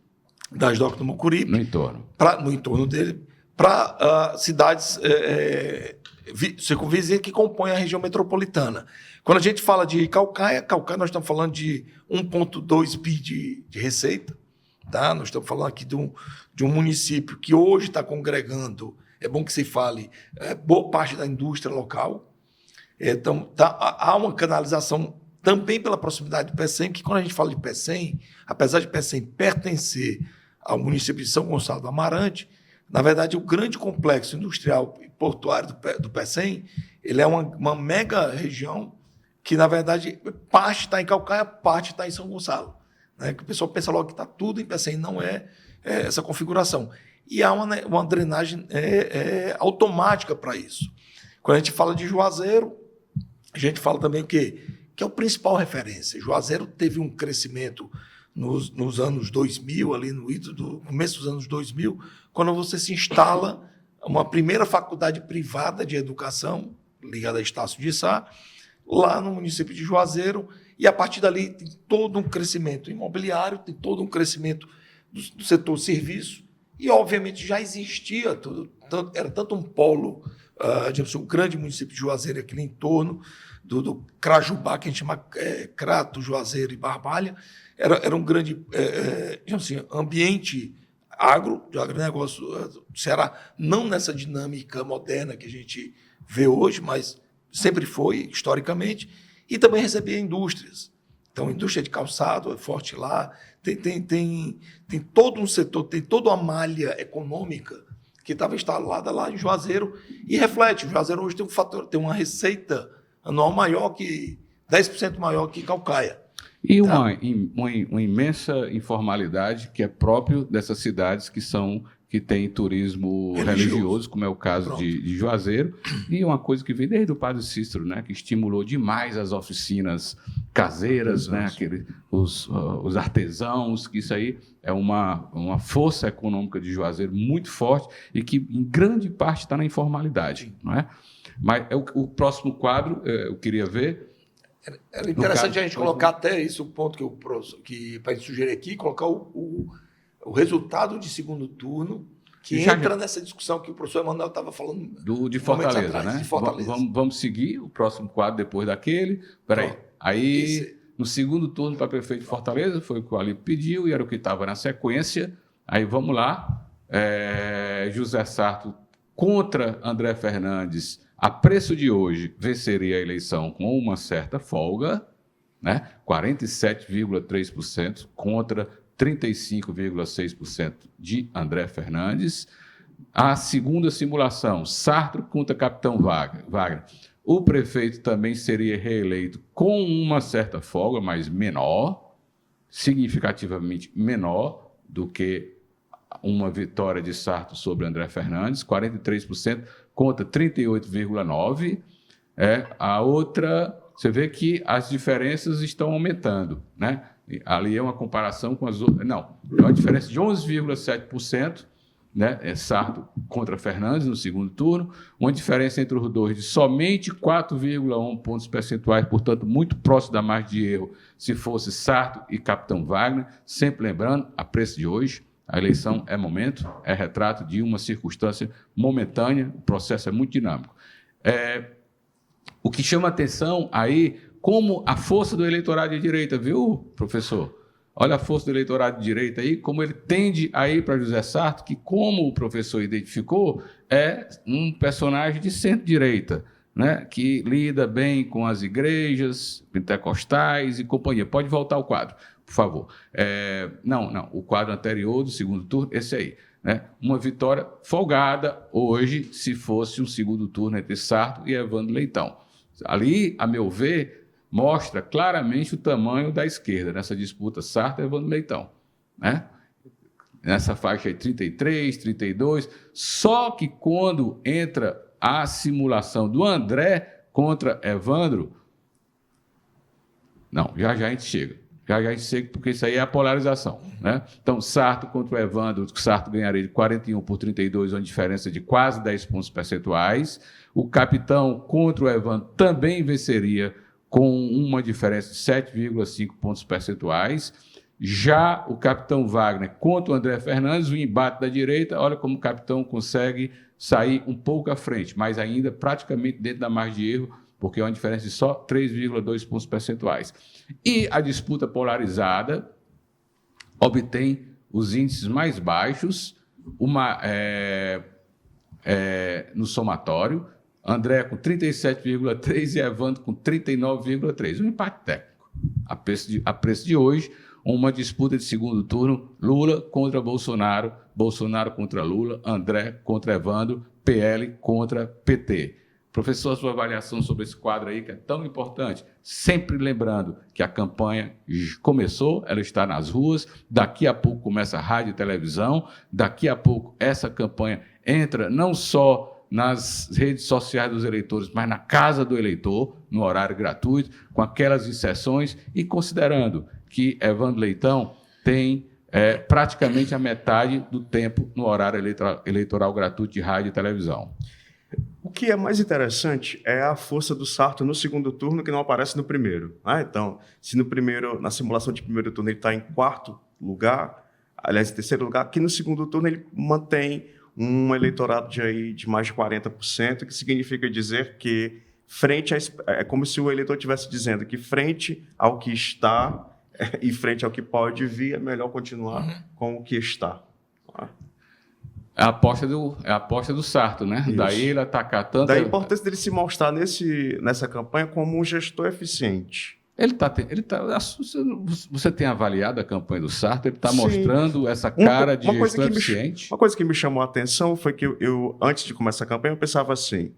das docas do Mucuripe. No entorno dele, para cidades circunvizinhas que compõem a região metropolitana. Quando a gente fala de Caucaia, nós estamos falando de 1,2 bi de receita. Tá? Nós estamos falando aqui de um município que hoje está congregando, é bom que se fale, boa parte da indústria local. Então, há uma canalização também pela proximidade do PECEM, que quando a gente fala de PECEM, apesar de PECEM pertencer ao município de São Gonçalo do Amarante, na verdade, o grande complexo industrial e portuário do PECEM, ele é uma mega região que, na verdade, parte está em Caucaia, parte está em São Gonçalo. Né? Que o pessoal pensa logo que está tudo em PECEM, não é essa configuração. E há uma drenagem automática para isso. Quando a gente fala de Juazeiro, a gente fala também o quê? Que é o principal referência. Juazeiro teve um crescimento nos anos 2000, ali no começo dos anos 2000, quando você se instala uma primeira faculdade privada de educação, ligada a Estácio de Sá, lá no município de Juazeiro, e a partir dali tem todo um crescimento imobiliário, tem todo um crescimento do setor serviço, e obviamente já existia, era tanto um polo, digamos, um grande município de Juazeiro, aquele entorno do Crajubá, que a gente chama Crato, Juazeiro e Barbalha, era um grande digamos assim, ambiente de agronegócio do Ceará, não nessa dinâmica moderna que a gente vê hoje, mas sempre foi, historicamente, e também recebia indústrias. Então, a indústria de calçado é forte lá, tem todo um setor, tem toda uma malha econômica que estava instalada lá em Juazeiro e reflete. O Juazeiro hoje tem uma receita anual maior 10% maior que Caucaia. E uma imensa informalidade que é próprio dessas cidades que têm turismo religioso, como é o caso de Juazeiro, e uma coisa que vem desde o Padre Cícero, né, que estimulou demais as oficinas caseiras, né, os artesãos, que isso aí é uma força econômica de Juazeiro muito forte e que, em grande parte, está na informalidade. Não é? Mas o próximo quadro, eu queria ver... Era interessante a gente colocar até isso, o ponto que para a gente sugerir aqui, colocar o resultado de segundo turno, que entra nessa discussão que o professor Emanuel estava falando. De Fortaleza, atrás, né? De Fortaleza. Vamos seguir o próximo quadro depois daquele. Peraí. Aí, no segundo turno para prefeito de Fortaleza, foi o que o Alípio pediu e era o que estava na sequência. Aí vamos lá. José Sarto contra André Fernandes. A preço de hoje, venceria a eleição com uma certa folga, né? 47,3% contra 35,6% de André Fernandes. A segunda simulação, Sarto contra Capitão Wagner. O prefeito também seria reeleito com uma certa folga, mas menor, significativamente menor do que uma vitória de Sarto sobre André Fernandes, 43% contra 38,9%. A outra, você vê que as diferenças estão aumentando, né? Ali é uma comparação com as outras. Não, é uma diferença de 11,7%, né? Sarto contra Fernandes no segundo turno, uma diferença entre os dois de somente 4,1 pontos percentuais, portanto, muito próximo da margem de erro, se fosse Sarto e Capitão Wagner. Sempre lembrando, a preço de hoje, a eleição é momento, é retrato de uma circunstância momentânea, o processo é muito dinâmico. O que chama atenção aí, como a força do eleitorado de direita, viu, professor? Olha a força do eleitorado de direita aí, como ele tende a ir para José Sarto, que, como o professor identificou, é um personagem de centro-direita, né, que lida bem com as igrejas pentecostais e companhia. Pode voltar ao quadro, por favor. Não, o quadro anterior do segundo turno, esse aí. Né? Uma vitória folgada hoje, se fosse um segundo turno entre Sarto e Evandro Leitão. Ali, a meu ver, mostra claramente o tamanho da esquerda nessa disputa Sarto e Evandro Leitão. Né? Nessa faixa aí, 33, 32. Só que quando entra a simulação do André contra Evandro... Não, já a gente chega. Já sei, porque isso aí é a polarização, né? Então, Sarto contra o Evandro, o Sarto ganharia de 41 por 32, uma diferença de quase 10 pontos percentuais. O Capitão contra o Evandro também venceria com uma diferença de 7,5 pontos percentuais. Já o Capitão Wagner contra o André Fernandes, o embate da direita, olha como o Capitão consegue sair um pouco à frente, mas ainda praticamente dentro da margem de erro, porque é uma diferença de só 3,2 pontos percentuais. E a disputa polarizada obtém os índices mais baixos no somatório, André com 37,3 e Evandro com 39,3. Um empate técnico. A preço de hoje, uma disputa de segundo turno, Lula contra Bolsonaro, Bolsonaro contra Lula, André contra Evandro, PL contra PT. Professor, a sua avaliação sobre esse quadro aí, que é tão importante, sempre lembrando que a campanha começou, ela está nas ruas, daqui a pouco começa a rádio e televisão, daqui a pouco essa campanha entra não só nas redes sociais dos eleitores, mas na casa do eleitor, no horário gratuito, com aquelas inserções e considerando que Evandro Leitão tem praticamente a metade do tempo no horário eleitoral gratuito de rádio e televisão. O que é mais interessante é a força do Sarto no segundo turno, que não aparece no primeiro. Então, se na simulação de primeiro turno ele está em quarto lugar, aliás, em terceiro lugar, aqui no segundo turno ele mantém um eleitorado de mais de 40%, que significa dizer que é como se o eleitor estivesse dizendo que frente ao que está e frente ao que pode vir, é melhor continuar com o que está. É a aposta do Sarto, né? Isso. Daí ele atacar tanto... Daí a importância dele se mostrar nessa campanha como um gestor eficiente. Você tem avaliado a campanha do Sarto? Ele está mostrando essa cara de gestor eficiente? Uma coisa que me chamou a atenção foi que eu, antes de começar a campanha, eu pensava assim,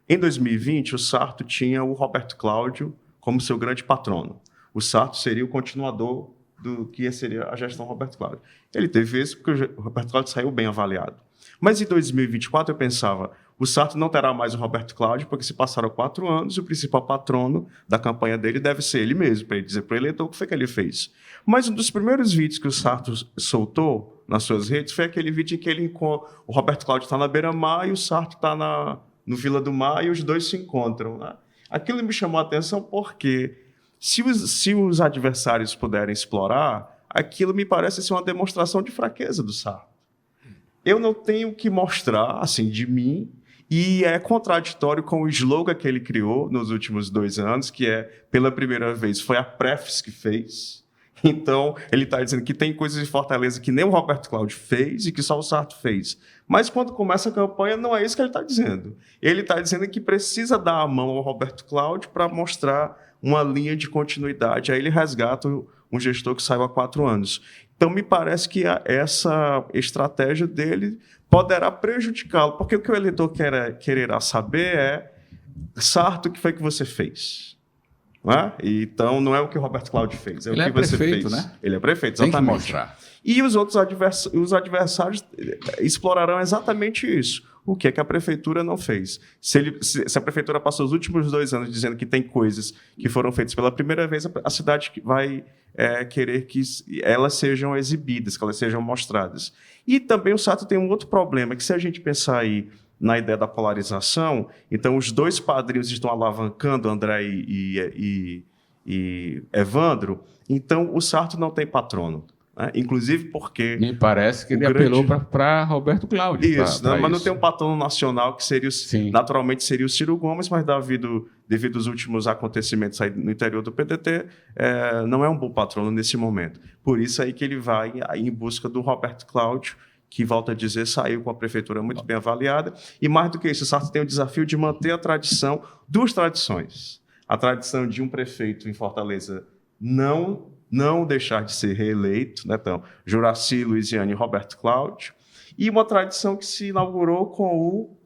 em 2020, o Sarto tinha o Roberto Cláudio como seu grande patrono. O Sarto seria o continuador do que seria a gestão Roberto Cláudio. Ele teve isso porque o Roberto Cláudio saiu bem avaliado. Mas em 2024 eu pensava, o Sarto não terá mais o Roberto Cláudio, porque se passaram 4 anos e o principal patrono da campanha dele deve ser ele mesmo, para ele dizer para o eleitor o que foi que ele fez. Mas um dos primeiros vídeos que o Sarto soltou nas suas redes foi aquele vídeo em que o Roberto Cláudio está na beira-mar e o Sarto está no Vila do Mar e os dois se encontram. Né? Aquilo me chamou a atenção porque, se os adversários puderem explorar, aquilo me parece ser uma demonstração de fraqueza do Sarto. Eu não tenho que mostrar, assim, de mim, e é contraditório com o slogan que ele criou nos últimos 2 anos, que pela primeira vez, foi a Prefis que fez. Então, ele está dizendo que tem coisas de Fortaleza que nem o Roberto Cláudio fez e que só o Sarto fez. Mas quando começa a campanha, não é isso que ele está dizendo. Ele está dizendo que precisa dar a mão ao Roberto Cláudio para mostrar uma linha de continuidade. Aí ele resgata um gestor que saiu há 4 anos. Então, me parece que essa estratégia dele poderá prejudicá-lo, porque o que o eleitor quererá saber é, Sarto, o que foi que você fez? Não é? Então, não é o que o Roberto Cláudio fez, é o que você fez. Né? Ele é prefeito, exatamente. Tem que mostrar. E os adversários explorarão exatamente isso. O que é que a prefeitura não fez? Se a prefeitura passou os últimos 2 anos dizendo que tem coisas que foram feitas pela primeira vez, a cidade vai querer que elas sejam exibidas, que elas sejam mostradas. E também o Sarto tem um outro problema, que se a gente pensar aí na ideia da polarização, então os 2 padrinhos estão alavancando, André e Evandro, então o Sarto não tem patrono. Inclusive porque... Me parece que ele apelou para Roberto Cláudio. Isso, mas não tem um patrono nacional que naturalmente seria o Ciro Gomes, mas devido aos últimos acontecimentos aí no interior do PDT, não é um bom patrono nesse momento. Por isso aí que ele vai aí em busca do Roberto Cláudio, que, volta a dizer, saiu com a prefeitura muito bem avaliada. E mais do que isso, o Sarto tem o desafio de manter a tradição, 2 tradições. A tradição de um prefeito em Fortaleza não deixar de ser reeleito, né? Então, Juracy, Luiziane e Roberto Cláudio, e uma tradição que se inaugurou com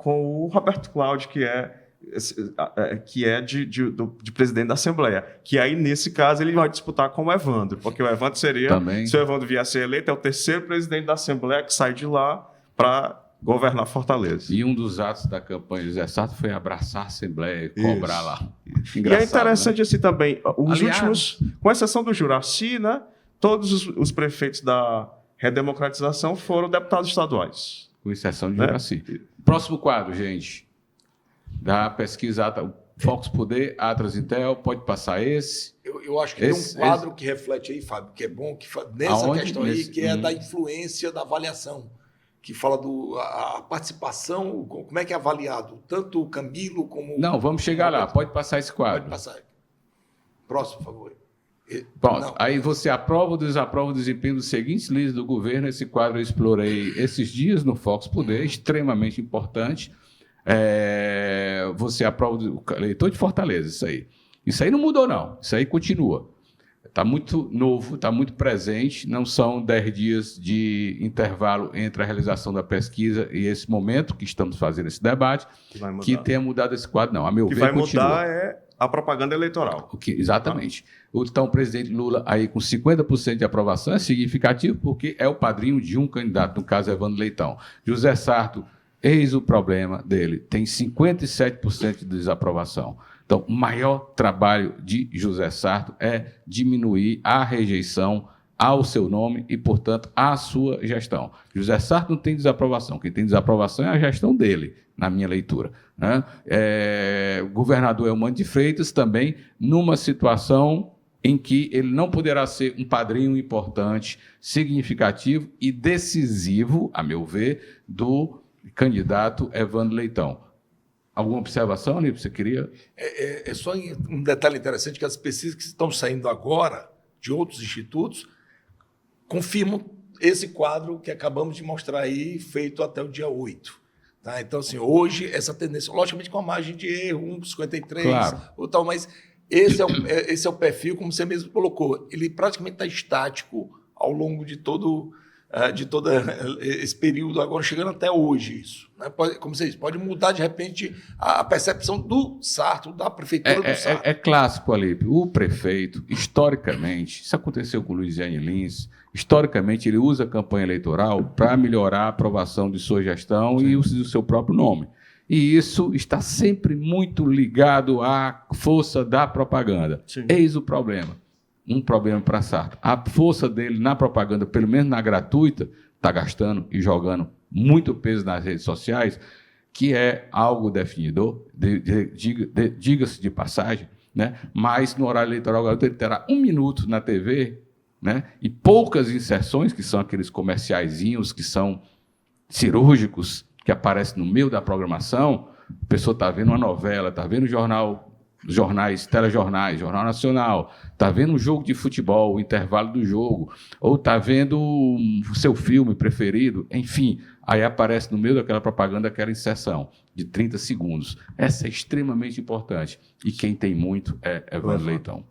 o Roberto Cláudio, que é de presidente da Assembleia, que aí, nesse caso, ele vai disputar com o Evandro, porque o Evandro seria, se o Evandro vier a ser eleito, é o 3º presidente da Assembleia que sai de lá para governar Fortaleza. E um dos atos da campanha de José Sarto foi abraçar a Assembleia e cobrar lá. E é interessante, né? Assim, também, os últimos, com exceção do Juracy, né, todos os prefeitos da redemocratização foram deputados estaduais. Com exceção de Juracy. Próximo quadro, gente. Da pesquisa Focus Poder, Atlas Intel, pode passar esse. Eu acho que tem um quadro que reflete aí, Fábio, que é bom, nessa questão aí, que é da influência da avaliação, que fala a participação, como é que é avaliado, tanto o Camilo como... Não, vamos chegar lá, pode passar esse quadro. Pode passar. Próximo, por favor. Pronto, aí você aprova ou desaprova o desempenho dos seguintes líderes do governo. Esse quadro eu explorei esses dias no Focus Poder, extremamente importante. Você aprova o eleitor de Fortaleza, isso aí. Isso aí não mudou, não. Isso aí continua. Está muito novo, está muito presente. Não são 10 dias de intervalo entre a realização da pesquisa e esse momento que estamos fazendo esse debate que tenha mudado esse quadro, não. A meu ver, vai mudar a propaganda eleitoral. Exatamente. Então, o presidente Lula, aí com 50% de aprovação, é significativo porque é o padrinho de um candidato, no caso, Evandro Leitão. José Sarto, eis o problema dele, tem 57% de desaprovação. Então, o maior trabalho de José Sarto é diminuir a rejeição ao seu nome e, portanto, à sua gestão. José Sarto não tem desaprovação. Quem tem desaprovação é a gestão dele, na minha leitura, né? O governador Eumano de Freitas também, numa situação em que ele não poderá ser um padrinho importante, significativo e decisivo, a meu ver, do candidato Evandro Leitão. Alguma observação, Aníbal, você queria? É só um detalhe interessante, que as pesquisas que estão saindo agora, de outros institutos, confirmam esse quadro que acabamos de mostrar aí, feito até o dia 8. Tá? Então, assim, hoje, essa tendência, logicamente com a margem de erro, 1,53, claro, ou tal, mas esse é o perfil, como você mesmo colocou, ele praticamente está estático ao longo de todo esse período, agora chegando até hoje isso. Né? Como você disse, pode mudar de repente a percepção do Sarto, da prefeitura do Sarto. É clássico, Alípio. O prefeito, historicamente, isso aconteceu com o Luiziane Lins, historicamente ele usa a campanha eleitoral para melhorar a aprovação de sua gestão. Sim. E o seu próprio nome. E isso está sempre muito ligado à força da propaganda. Sim. Eis o problema. Um problema para Sarto. A força dele na propaganda, pelo menos na gratuita, está gastando e jogando muito peso nas redes sociais, que é algo definidor, diga-se de passagem, né? Mas no horário eleitoral ele terá 1 minuto na TV, né? E poucas inserções, que são aqueles comerciaizinhos que são cirúrgicos, que aparecem no meio da programação. A pessoa está vendo uma novela, está vendo jornais, telejornais, Jornal Nacional, está vendo um jogo de futebol, o intervalo do jogo, ou está vendo o seu filme preferido, enfim, aí aparece no meio daquela propaganda aquela inserção de 30 segundos. Essa é extremamente importante. E quem tem muito é Evandro Leitão.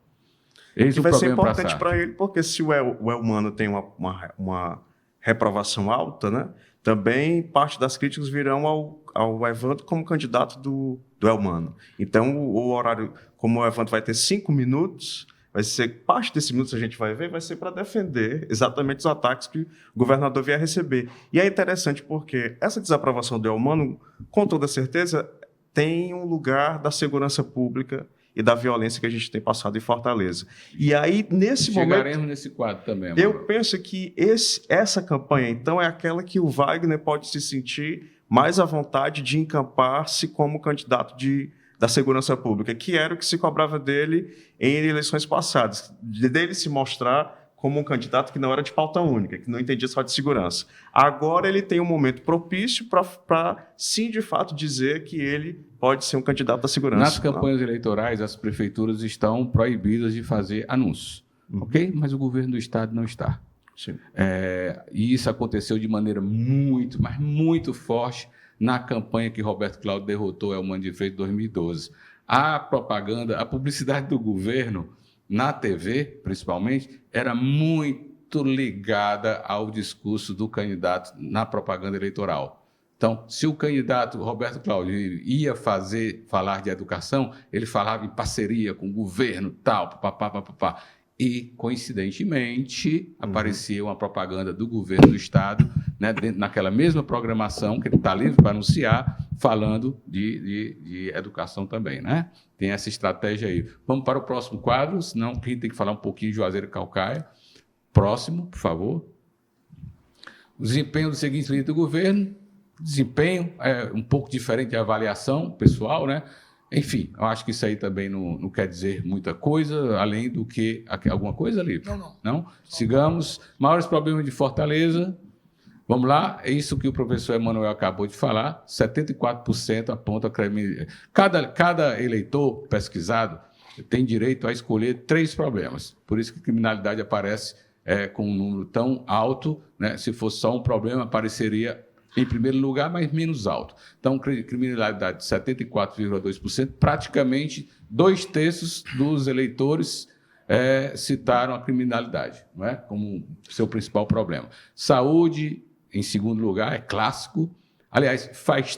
Esse vai ser importante para ele, porque se o Eumano tem uma reprovação alta, né, também parte das críticas virão ao Evandro como candidato do Eumano. Então, o horário, como o Evandro vai ter 5 minutos, vai ser parte desses minutos, a gente vai ver, vai ser para defender exatamente os ataques que o governador vier receber. E é interessante porque essa desaprovação do Eumano, com toda certeza, tem um lugar da segurança pública e da violência que a gente tem passado em Fortaleza. E aí, nesse momento... Chegaremos nesse quadro também, Amaral. Eu penso que essa campanha, então, é aquela que o Wagner pode se sentir mais à vontade de encampar-se como candidato da segurança pública, que era o que se cobrava dele em eleições passadas, dele se mostrar como um candidato que não era de pauta única, que não entendia só de segurança. Agora ele tem um momento propício para, sim, de fato, dizer que ele pode ser um candidato da segurança. Nas campanhas eleitorais, as prefeituras estão proibidas de fazer anúncios, ok? Mas o governo do Estado não está. Sim. E isso aconteceu de maneira muito, mas muito forte na campanha que Roberto Cláudio derrotou Eumano de Freitas em 2012. A propaganda, a publicidade do governo na TV, principalmente, era muito ligada ao discurso do candidato na propaganda eleitoral. Então, se o candidato Roberto Cláudio ia falar de educação, ele falava em parceria com o governo, tal, papapá. E, coincidentemente, aparecia uma propaganda do governo do Estado, né, naquela mesma programação que ele está livre para anunciar, falando de educação também. Né? Tem essa estratégia aí. Vamos para o próximo quadro, senão a gente tem que falar um pouquinho de Juazeiro e Caucaia. Próximo, por favor. O desempenho dos seguintes líderes do governo. Desempenho é um pouco diferente de avaliação pessoal, né? Enfim, eu acho que isso aí também não quer dizer muita coisa, além do que... Alguma coisa, Lipe? Não? Sigamos. Maiores problemas de Fortaleza. Vamos lá. É isso que o professor Emanuel acabou de falar. 74% aponta... Cada eleitor pesquisado tem direito a escolher 3 problemas. Por isso que a criminalidade aparece com um número tão alto. Né? Se fosse só um problema, apareceria... em primeiro lugar, mas menos alto. Então, criminalidade de 74,2%, praticamente 2/3 dos eleitores citaram a criminalidade, não é? Como seu principal problema. Saúde, em segundo lugar, é clássico. Aliás, faz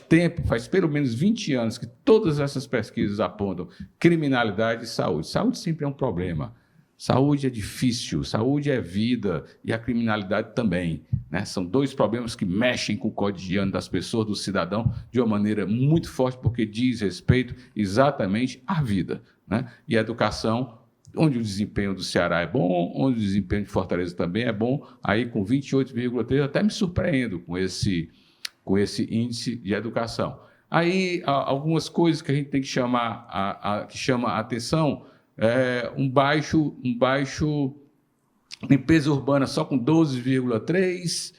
pelo menos 20 anos que todas essas pesquisas apontam criminalidade e saúde. Saúde sempre é um problema. Saúde é difícil, saúde é vida e a criminalidade também. Né? São 2 problemas que mexem com o cotidiano das pessoas, do cidadão, de uma maneira muito forte, porque diz respeito exatamente à vida. Né? E a educação, onde o desempenho do Ceará é bom, onde o desempenho de Fortaleza também é bom, aí com 28,3%, até me surpreendo com esse índice de educação. Aí, algumas coisas que a gente tem que que chama a atenção... um baixo limpeza urbana só com 12,3%,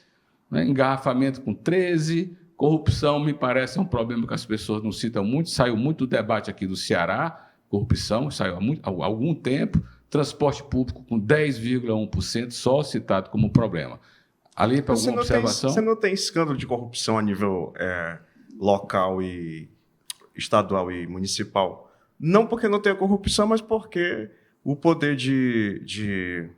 né? Engarrafamento com 13%, corrupção me parece um problema que as pessoas não citam muito, saiu muito do debate aqui do Ceará, corrupção, saiu há algum tempo, transporte público com 10,1% só citado como problema. Ali, para alguma observação? Você não tem escândalo de corrupção a nível local e estadual e municipal? Não porque não tenha corrupção, mas porque o poder de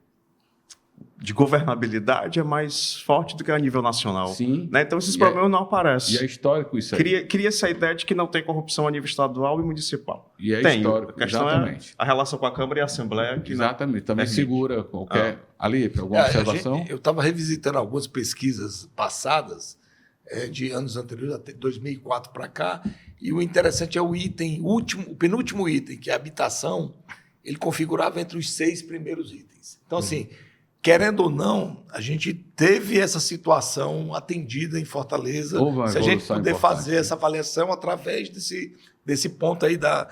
governabilidade é mais forte do que a nível nacional. Sim. Né? Então, esses problemas não aparecem. E é histórico isso aí. Cria essa ideia de que não tem corrupção a nível estadual e municipal. E é tem. Histórico, a questão exatamente. É a relação com a Câmara e a Assembleia. Que exatamente. Também segura qualquer... Ali, alguma observação? Eu estava revisitando algumas pesquisas passadas, de anos anteriores, até 2004 para cá, e o interessante é o penúltimo item, que é a habitação, ele configurava entre os 6 primeiros itens. Então, assim, querendo ou não, a gente teve essa situação atendida em Fortaleza, se a gente puder fazer essa avaliação através desse ponto aí da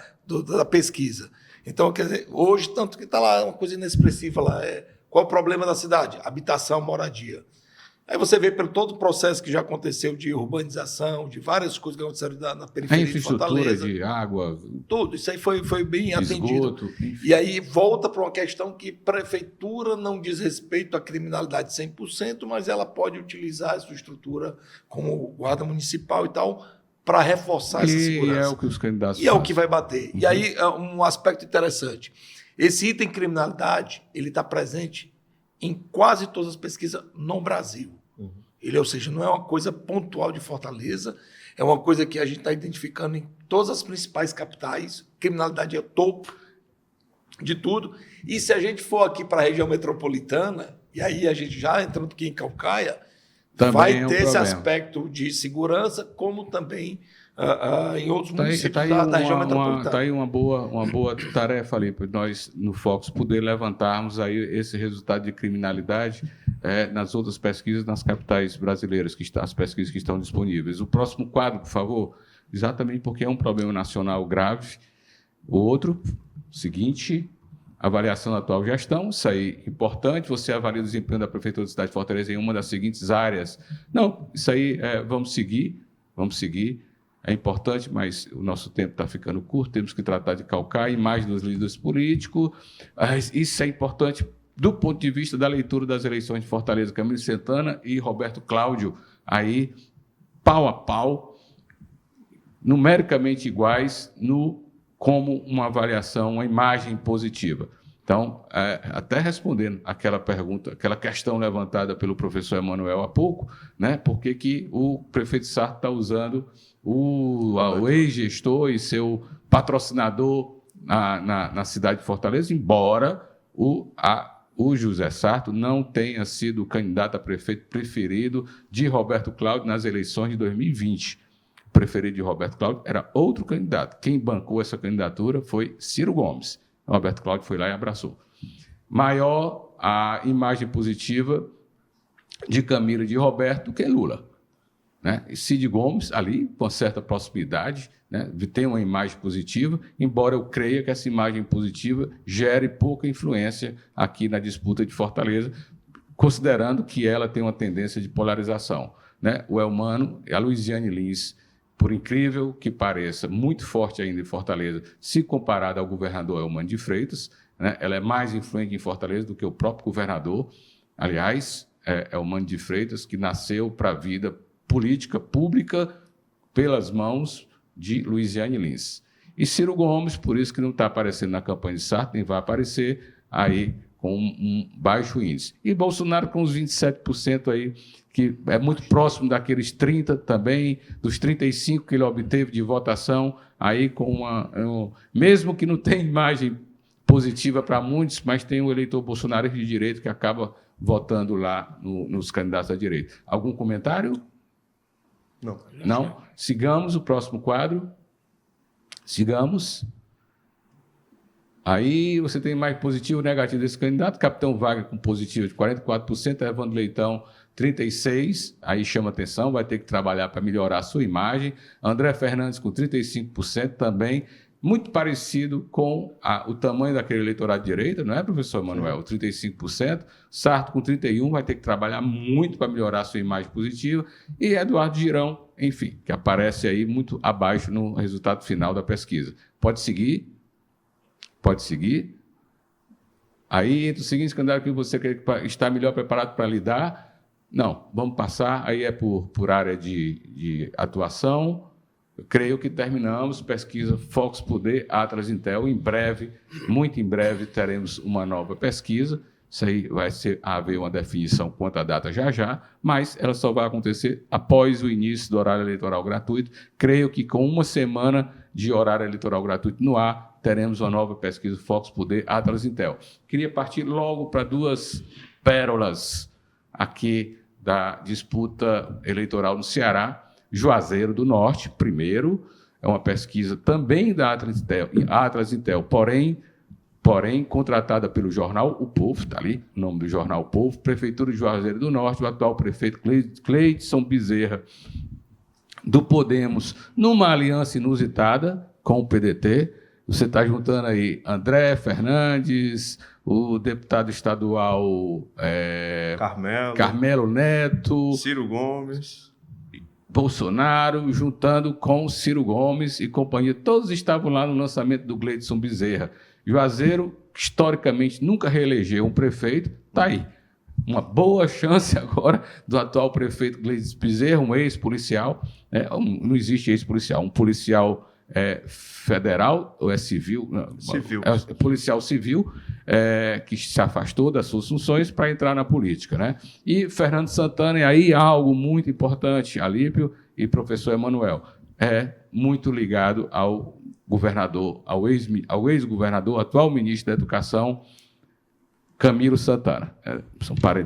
pesquisa. Então, quer dizer, hoje, tanto que está lá uma coisa inexpressiva lá, qual o problema da cidade? Habitação, moradia. Aí você vê pelo todo o processo que já aconteceu de urbanização, de várias coisas que aconteceram na periferia de Fortaleza. De água. Tudo, isso aí foi bem esgoto, atendido. E aí volta para uma questão que prefeitura não diz respeito à criminalidade 100%, mas ela pode utilizar a sua estrutura como guarda municipal e tal para reforçar essa segurança. E é o que os candidatos fazem. É o que vai bater. E aí, um aspecto interessante. Esse item criminalidade, ele está presente em quase todas as pesquisas no Brasil. Ou seja, não é uma coisa pontual de Fortaleza, é uma coisa que a gente está identificando em todas as principais capitais. Criminalidade é o topo de tudo. E se a gente for aqui para a região metropolitana, e aí a gente já entrando aqui em Caucaia, também vai ter esse aspecto de segurança, como também em outros municípios da região metropolitana. Está aí uma boa tarefa ali para nós, no Focus, poder levantarmos aí esse resultado de criminalidade nas outras pesquisas, nas capitais brasileiras, as pesquisas que estão disponíveis. O próximo quadro, por favor, exatamente porque é um problema nacional grave. O outro, seguinte, avaliação da atual gestão, isso aí é importante, você avalia o desempenho da Prefeitura da cidade de Fortaleza em uma das seguintes áreas. Não, isso aí vamos seguir. É importante, mas o nosso tempo está ficando curto, temos que tratar de calcar a imagem dos líderes políticos. Isso é importante do ponto de vista da leitura das eleições de Fortaleza. Camilo Santana e Roberto Cláudio, aí, pau a pau, numericamente iguais, como uma avaliação, uma imagem positiva. Então, até respondendo aquela pergunta, aquela questão levantada pelo professor Emanuel há pouco, né, por que o prefeito Sarto está usando o ex-gestor e seu patrocinador na cidade de Fortaleza, embora o José Sarto não tenha sido o candidato a prefeito preferido de Roberto Cláudio nas eleições de 2020. O preferido de Roberto Cláudio era outro candidato. Quem bancou essa candidatura foi Ciro Gomes. Roberto Cláudio foi lá e abraçou. Maior a imagem positiva de Camilo e de Roberto do que Lula, né? E Cid Gomes, ali, com certa proximidade, né, tem uma imagem positiva, embora eu creia que essa imagem positiva gere pouca influência aqui na disputa de Fortaleza, considerando que ela tem uma tendência de polarização, né? O Elmano e a Luiziane Lins, por incrível que pareça, muito forte ainda em Fortaleza, se comparada ao governador Elmano de Freitas, né? Ela é mais influente em Fortaleza do que o próprio governador. Aliás, Elmano de Freitas, que nasceu para a vida política pública pelas mãos de Luiziane Lins. E Ciro Gomes, por isso que não está aparecendo na campanha de Sarto, nem vai aparecer aí com um baixo índice. E Bolsonaro com uns 27% aí, que é muito próximo daqueles 30 também, dos 35 que ele obteve de votação, aí com mesmo que não tenha imagem positiva para muitos, mas tem um eleitor bolsonarista de direita que acaba votando lá nos candidatos à direita. Algum comentário? Não. Não? Sigamos o próximo quadro. Sigamos. Aí você tem mais positivo e negativo desse candidato. Capitão Wagner com positivo de 44%, Evandro Leitão 36%, aí chama atenção, vai ter que trabalhar para melhorar a sua imagem. André Fernandes com 35% também, muito parecido com o tamanho daquele eleitorado de direita, não é, professor Manuel? 35%. Sarto com 31%, vai ter que trabalhar muito para melhorar a sua imagem positiva. E Eduardo Girão, enfim, que aparece aí muito abaixo no resultado final da pesquisa. Pode seguir? Pode seguir. Aí, entre os seguintes candidatos que você crê que está melhor preparado para lidar, não, vamos passar, aí é por área de atuação. Eu creio que terminamos pesquisa Focus Poder, Atlas Intel. Em breve, muito em breve, teremos uma nova pesquisa. Isso aí vai haver uma definição quanto à data já, mas ela só vai acontecer após o início do horário eleitoral gratuito. Creio que com uma semana de horário eleitoral gratuito no ar, teremos uma nova pesquisa Focus Poder, Atlas Intel. Queria partir logo para duas pérolas aqui da disputa eleitoral no Ceará. Juazeiro do Norte, primeiro, é uma pesquisa também da Atlas Intel, porém contratada pelo jornal O Povo, está ali o nome do jornal O Povo, Prefeitura de Juazeiro do Norte, o atual prefeito Cleidson Bezerra, do Podemos, numa aliança inusitada com o PDT. Você está juntando aí André Fernandes, o deputado estadual Carmelo Neto, Ciro Gomes, Bolsonaro, juntando com Ciro Gomes e companhia. Todos estavam lá no lançamento do Cleidson Bezerra. Juazeiro, historicamente, nunca reelegeu um prefeito. Está aí. Uma boa chance agora do atual prefeito Cleidson Bezerra, um ex-policial. Não existe ex-policial. Um policial federal ou é civil? Civil. É policial civil que se afastou das suas funções para entrar na política, né? E Fernando Santana, e aí algo muito importante, Alípio e professor Emanuel, é muito ligado ao governador, ao ex-governador, atual ministro da Educação, Camilo Santana.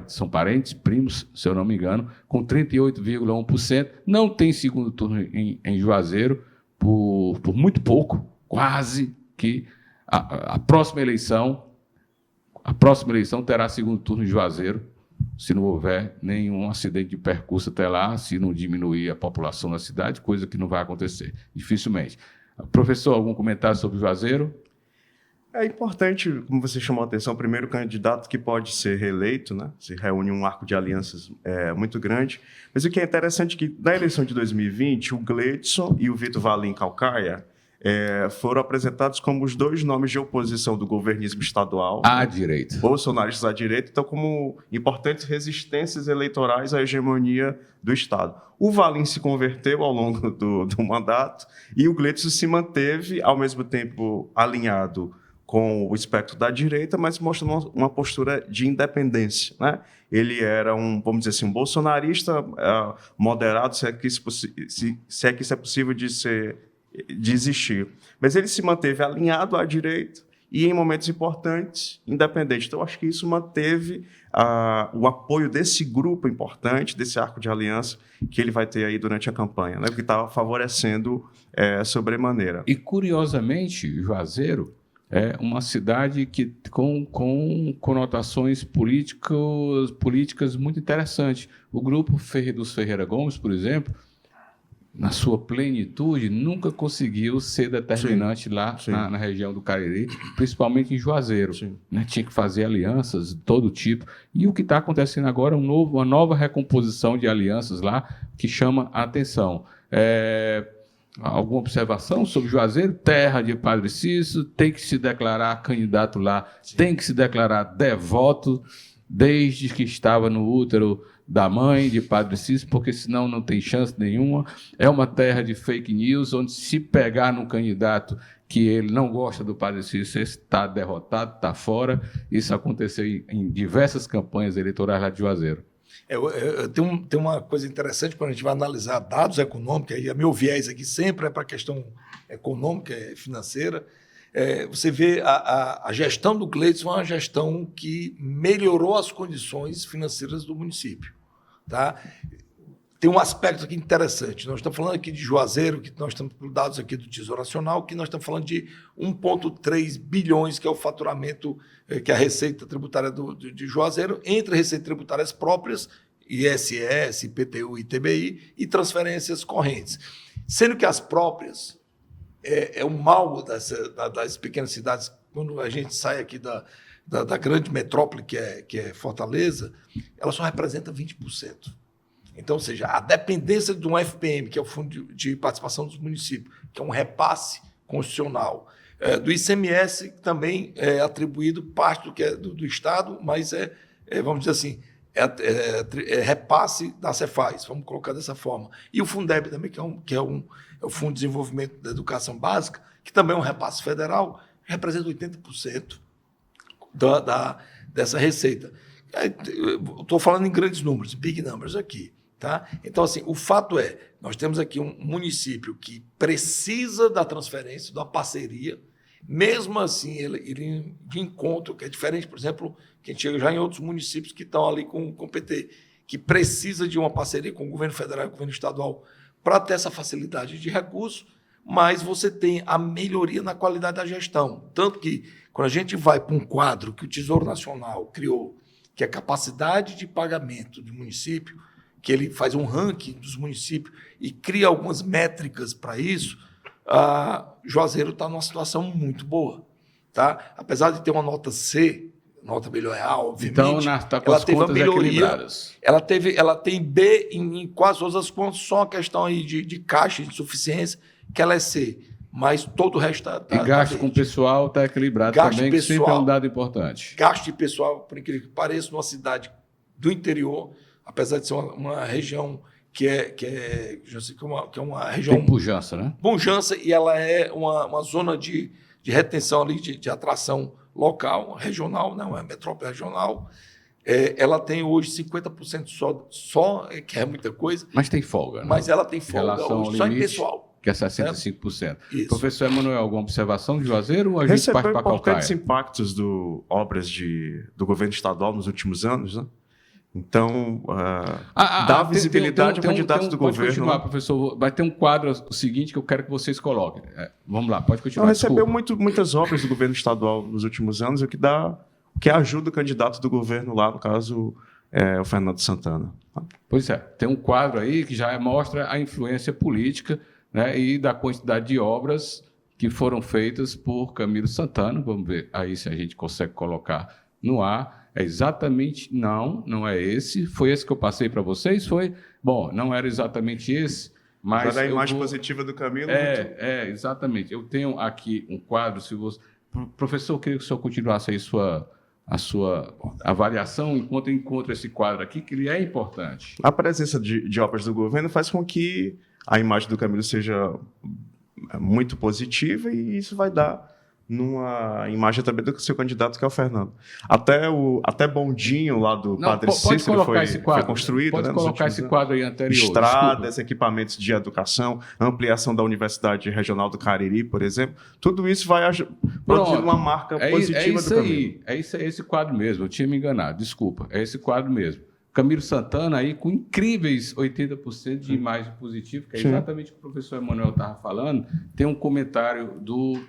São parentes, primos, se eu não me engano, com 38,1%. Não tem segundo turno em Juazeiro, por muito pouco, quase que a próxima eleição terá segundo turno em Juazeiro, se não houver nenhum acidente de percurso até lá, se não diminuir a população da cidade, coisa que não vai acontecer, dificilmente. Professor, algum comentário sobre Juazeiro? É importante, como você chamou a atenção, o primeiro candidato que pode ser reeleito, né? Se reúne um arco de alianças muito grande. Mas o que é interessante é que, na eleição de 2020, o Gleidson e o Vitor Valim Calcaia foram apresentados como os dois nomes de oposição do governismo estadual. À direita. Bolsonaristas à direita, então como importantes resistências eleitorais à hegemonia do Estado. O Valim se converteu ao longo do mandato e o Gleidson se manteve, ao mesmo tempo, alinhado com o espectro da direita, mas mostrando uma postura de independência, né? Ele era vamos dizer assim, um bolsonarista moderado, se é que isso é possível de existir. Mas ele se manteve alinhado à direita e em momentos importantes, independente. Então, acho que isso manteve o apoio desse grupo importante, desse arco de aliança que ele vai ter aí durante a campanha, né? O que estava favorecendo sobremaneira. E, curiosamente, Juazeiro é uma cidade que com conotações políticas muito interessantes. O grupo dos Ferreira Gomes, por exemplo, na sua plenitude, nunca conseguiu ser determinante lá na região do Cariri, principalmente em Juazeiro. Né? Tinha que fazer alianças de todo tipo. E o que está acontecendo agora é uma nova recomposição de alianças lá que chama a atenção. Alguma observação sobre Juazeiro? Terra de Padre Cícero, tem que se declarar candidato lá, tem que se declarar devoto desde que estava no útero da mãe de Padre Cícero, porque senão não tem chance nenhuma. É uma terra de fake news, onde se pegar num candidato que ele não gosta do Padre Cícero, está derrotado, está fora. Isso aconteceu em diversas campanhas eleitorais lá de Juazeiro. Tem uma coisa interessante quando a gente vai analisar dados econômicos, e meu viés aqui sempre é para a questão econômica e financeira. Você vê a gestão do Gleidson foi uma gestão que melhorou as condições financeiras do município. Tá? Tem um aspecto aqui interessante. Nós estamos falando aqui de Juazeiro, que nós estamos com dados aqui do Tesouro Nacional, que nós estamos falando de 1,3 bilhões, que é o faturamento, que é a receita tributária de Juazeiro, entre receitas tributárias próprias, ISS, IPTU, ITBI, e transferências correntes. Sendo que as próprias é o mal das pequenas cidades. Quando a gente sai aqui da grande metrópole, que é Fortaleza, ela só representa 20%. Então, ou seja, a dependência de um FPM, que é o Fundo de Participação dos Municípios, que é um repasse constitucional, do ICMS, que também é atribuído parte do que é do Estado, mas vamos dizer assim, repasse da Cefaz, vamos colocar dessa forma. E o Fundeb também, que é o Fundo de Desenvolvimento da Educação Básica, que também é um repasse federal, representa 80% dessa receita. Estou falando em grandes números, big numbers aqui. Tá? Então, assim, o fato é, nós temos aqui um município que precisa da transferência, da parceria, mesmo assim, ele de encontro, que é diferente, por exemplo, que a gente chega já em outros municípios que estão ali com o PT, que precisa de uma parceria com o governo federal e o governo estadual para ter essa facilidade de recurso, mas você tem a melhoria na qualidade da gestão. Tanto que, quando a gente vai para um quadro que o Tesouro Nacional criou, que é a capacidade de pagamento do município, que ele faz um ranking dos municípios e cria algumas métricas para isso, Juazeiro está numa situação muito boa. Tá? Apesar de ter uma nota C, nota melhor real, obviamente, então, tá com ela teve uma melhoria. Ela tem B em quase todas as contas, só uma questão aí de caixa, de suficiência, que ela é C. Mas todo o resto está... E gasto com pessoal está equilibrado também, que sempre é um dado importante. Gasto de pessoal, por incrível que pareça, numa cidade do interior, apesar de ser uma região que é uma região... Tem pujança, né? Pujança, e ela é uma zona de retenção ali, de atração local, regional, não é metrópole regional. Ela tem hoje 50% só, que é muita coisa. Mas tem folga, né? Mas ela tem folga hoje, só em pessoal. Que é 65%. Isso. Professor Emanuel, alguma observação de Juazeiro ou a gente parte para Calcaia? Recebeu importantes impactos obras do governo estadual nos últimos anos, né? Então, dá visibilidade a candidatos do governo. Pode continuar, professor. Vai ter um quadro seguinte que eu quero que vocês coloquem. Vamos lá, pode continuar. Recebeu muitas obras do governo estadual nos últimos anos, o que ajuda o candidato do governo lá, no caso, o Fernando Santana. Pois é, tem um quadro aí que já mostra a influência política, né, e da quantidade de obras que foram feitas por Camilo Santana. Vamos ver aí se a gente consegue colocar no ar. É exatamente, não é esse. Foi esse que eu passei para vocês? Foi? Bom, não era exatamente esse, mas... Já da imagem positiva do Camilo. Exatamente. Eu tenho aqui um quadro, se você... Professor, eu queria que o senhor continuasse aí a sua avaliação enquanto eu encontro esse quadro aqui, que ele é importante. A presença de obras do governo faz com que a imagem do Camilo seja muito positiva e isso vai dar numa imagem também do seu candidato, que é o Fernando. Até bondinho lá do Padre Cícero foi construído. Pode, né, colocar esse quadro aí anterior. Estradas, equipamentos de educação, ampliação da Universidade Regional do Cariri, por exemplo. Tudo isso vai produzir uma marca positiva do Camilo. É isso aí, esse quadro mesmo. Eu tinha me enganado, desculpa. É esse quadro mesmo. Camilo Santana aí com incríveis 80% de imagem positiva, que é exatamente o que o professor Emanuel estava falando. Tem um comentário do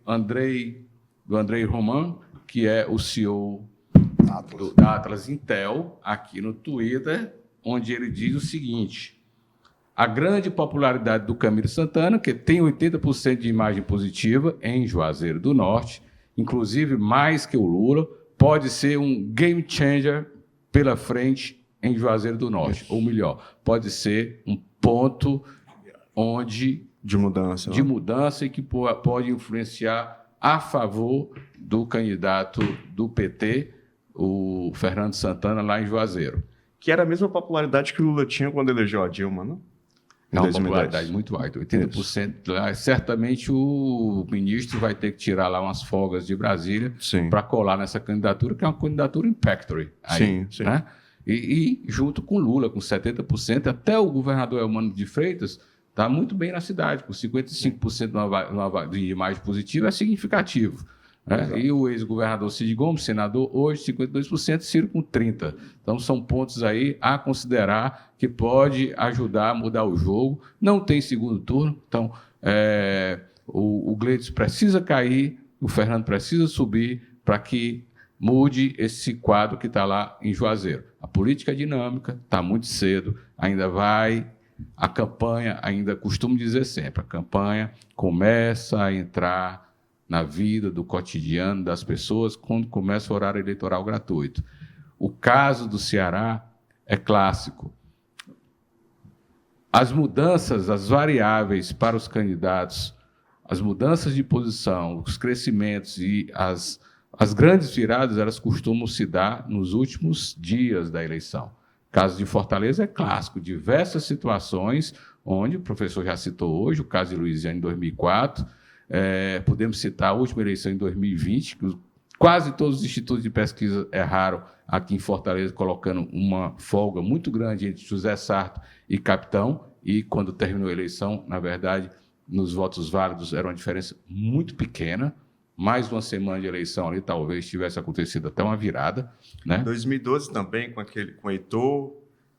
Andrei Roman, que é o CEO da Atlas Intel, aqui no Twitter, onde ele diz o seguinte: a grande popularidade do Camilo Santana, que tem 80% de imagem positiva em Juazeiro do Norte, inclusive mais que o Lula, pode ser um game changer pela frente em Juazeiro do Norte. Ou melhor, pode ser um ponto de mudança e que pode influenciar a favor do candidato do PT, o Fernando Santana, lá em Juazeiro. Que era a mesma popularidade que o Lula tinha quando elegeu a Dilma, não? É uma popularidade muito alta, 80%. Lá, certamente o ministro vai ter que tirar lá umas folgas de Brasília para colar nessa candidatura, que é uma candidatura impactory. Aí, sim. Né? E junto com Lula, com 70%, até o governador Elmano de Freitas está muito bem na cidade, com 55% de imagem positiva, é significativo. Né? E o ex-governador Cid Gomes, senador, hoje 52%, Ciro com 30%. Então são pontos aí a considerar que pode ajudar a mudar o jogo. Não tem segundo turno, então o Gleides precisa cair, o Fernando precisa subir para que mude esse quadro que está lá em Juazeiro. A política é dinâmica, está muito cedo, ainda vai. A campanha, ainda costumo dizer sempre, a campanha começa a entrar na vida do cotidiano das pessoas quando começa o horário eleitoral gratuito. O caso do Ceará é clássico. As mudanças, as variáveis para os candidatos, as mudanças de posição, os crescimentos e as grandes viradas, elas costumam se dar nos últimos dias da eleição. O caso de Fortaleza é clássico, diversas situações onde o professor já citou hoje, o caso de Luiziane em 2004, podemos citar a última eleição em 2020, que quase todos os institutos de pesquisa erraram aqui em Fortaleza, colocando uma folga muito grande entre José Sarto e Capitão, e quando terminou a eleição, na verdade, nos votos válidos era uma diferença muito pequena. Mais uma semana de eleição ali, talvez tivesse acontecido até uma virada. Né? 2012 também, com o Heitor,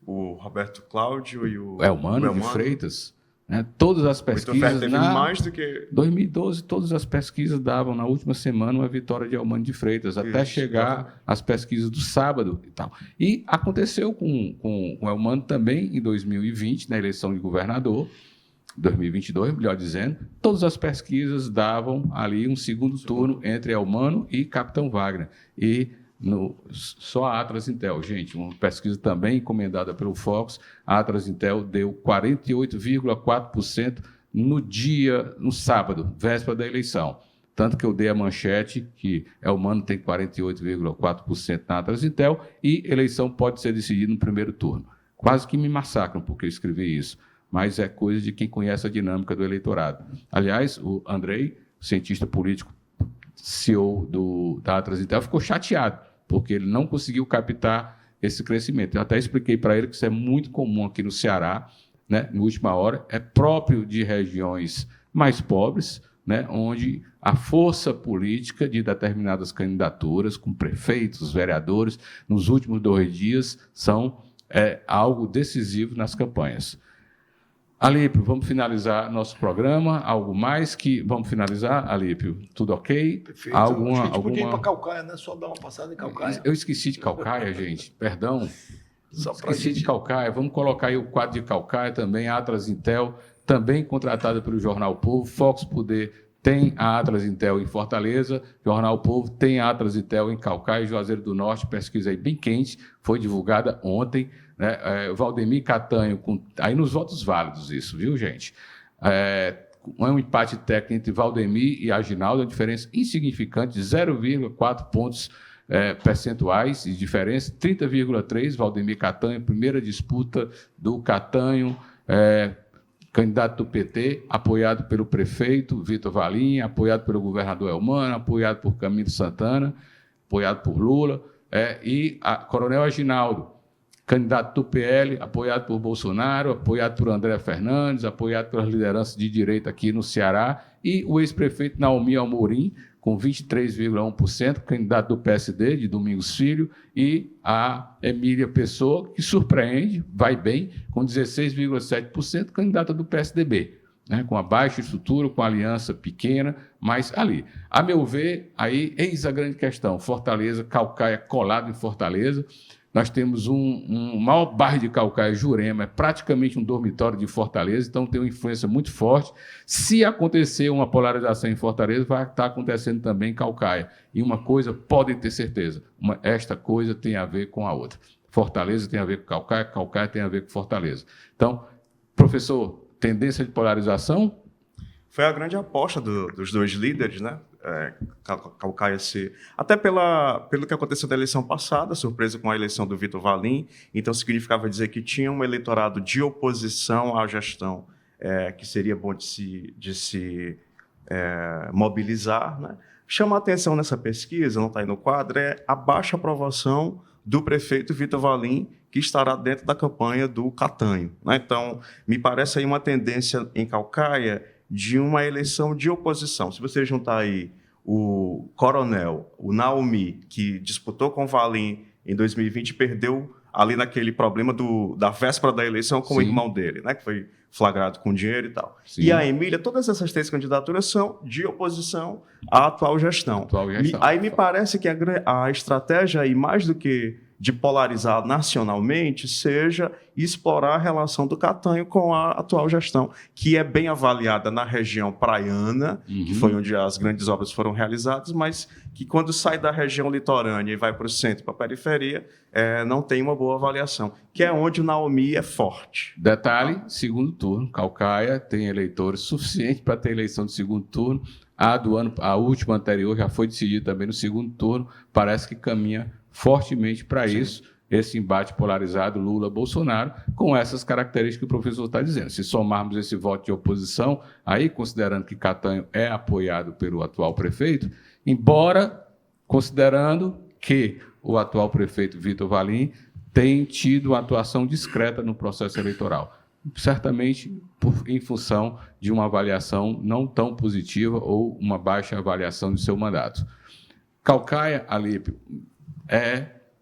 o Roberto Cláudio e o Elmano de Freitas. Né? Todas as pesquisas. Mais do que 2012, todas as pesquisas davam na última semana uma vitória de Elmano de Freitas, até chegar às pesquisas do sábado e tal. E aconteceu com o Elmano também em 2020, na eleição de governador, 2022, melhor dizendo, todas as pesquisas davam ali um segundo turno entre Elmano e Capitão Wagner. E só a Atlas Intel, gente, uma pesquisa também encomendada pelo Fox, a Atlas Intel deu 48,4% no sábado, véspera da eleição. Tanto que eu dei a manchete que Elmano tem 48,4% na Atlas Intel e eleição pode ser decidida no primeiro turno. Quase que me massacram porque eu escrevi isso, mas é coisa de quem conhece a dinâmica do eleitorado. Aliás, o Andrei, cientista político, CEO da Atlas Intel, ficou chateado, porque ele não conseguiu captar esse crescimento. Eu até expliquei para ele que isso é muito comum aqui no Ceará, né, na última hora, é próprio de regiões mais pobres, né, onde a força política de determinadas candidaturas, com prefeitos, vereadores, nos últimos 2 dias, são algo decisivo nas campanhas. Alípio, vamos finalizar nosso programa. Algo mais que vamos finalizar, Alípio? Tudo ok? Perfeito. A gente podia ir para Caucaia, né? Só dar uma passada em Caucaia. Eu esqueci de Caucaia, gente. Perdão. Esqueci de Caucaia. Vamos colocar aí o quadro de Caucaia também. A Atlas Intel, também contratada pelo Jornal Povo. Fox Poder tem a Atlas Intel em Fortaleza. Jornal Povo tem a Atlas Intel em Caucaia e Juazeiro do Norte. Pesquisa aí bem quente. Foi divulgada ontem. Né? Valdemir Catanho, aí nos votos válidos isso, viu, gente? Um empate técnico entre Valdemir e Aginaldo, uma diferença insignificante de 0,4 pontos percentuais de diferença, 30,3, Valdemir Catanho, primeira disputa do Catanho, candidato do PT, apoiado pelo prefeito Vitor Valim, apoiado pelo governador Elmano, apoiado por Camilo Santana, apoiado por Lula, e a Coronel Aginaldo, candidato do PL, apoiado por Bolsonaro, apoiado por André Fernandes, apoiado pelas lideranças de direita aqui no Ceará, e o ex-prefeito Naomi Amorim, com 23,1%, candidato do PSD, de Domingos Filho, e a Emília Pessoa, que surpreende, vai bem, com 16,7%, candidata do PSDB, né, com a baixa estrutura, com a aliança pequena, mas ali. A meu ver, aí, eis a grande questão, Fortaleza, Caucaia colado em Fortaleza. Nós temos um maior bairro de Caucaia, Jurema, é praticamente um dormitório de Fortaleza, então tem uma influência muito forte. Se acontecer uma polarização em Fortaleza, vai estar acontecendo também em Caucaia. E uma coisa, podem ter certeza, esta coisa tem a ver com a outra. Fortaleza tem a ver com Caucaia, Caucaia tem a ver com Fortaleza. Então, professor, tendência de polarização? Foi a grande aposta dos dois líderes, né? Caucaia ser. Até pelo que aconteceu da eleição passada, surpresa com a eleição do Vitor Valim, então significava dizer que tinha um eleitorado de oposição à gestão que seria bom de se mobilizar, né? Chama a atenção nessa pesquisa, não está aí no quadro, a baixa aprovação do prefeito Vitor Valim, que estará dentro da campanha do Catanho, né? Então, me parece aí uma tendência em Caucaia de uma eleição de oposição. Se você juntar aí o Coronel, o Naomi, que disputou com o Valim em 2020, perdeu ali naquele problema da véspera da eleição com Sim. o irmão dele, né, que foi flagrado com dinheiro e tal. Sim. E a Emília, todas essas 3 candidaturas são de oposição à atual gestão. Aí me parece que a estratégia aí, mais do que de polarizar nacionalmente, seja explorar a relação do Catanho com a atual gestão, que é bem avaliada na região praiana, que foi onde as grandes obras foram realizadas, mas que quando sai da região litorânea e vai para o centro, para a periferia, não tem uma boa avaliação, que é onde o Naomi é forte. Detalhe, segundo turno, Caucaia tem eleitores suficientes para ter eleição de segundo turno, a última anterior já foi decidida também no segundo turno, parece que caminha fortemente para isso, esse embate polarizado Lula-Bolsonaro, com essas características que o professor está dizendo. Se somarmos esse voto de oposição, aí considerando que Catanho é apoiado pelo atual prefeito, embora considerando que o atual prefeito Vitor Valim tem tido uma atuação discreta no processo eleitoral, certamente em função de uma avaliação não tão positiva ou uma baixa avaliação de seu mandato. Caucaia, Alípio,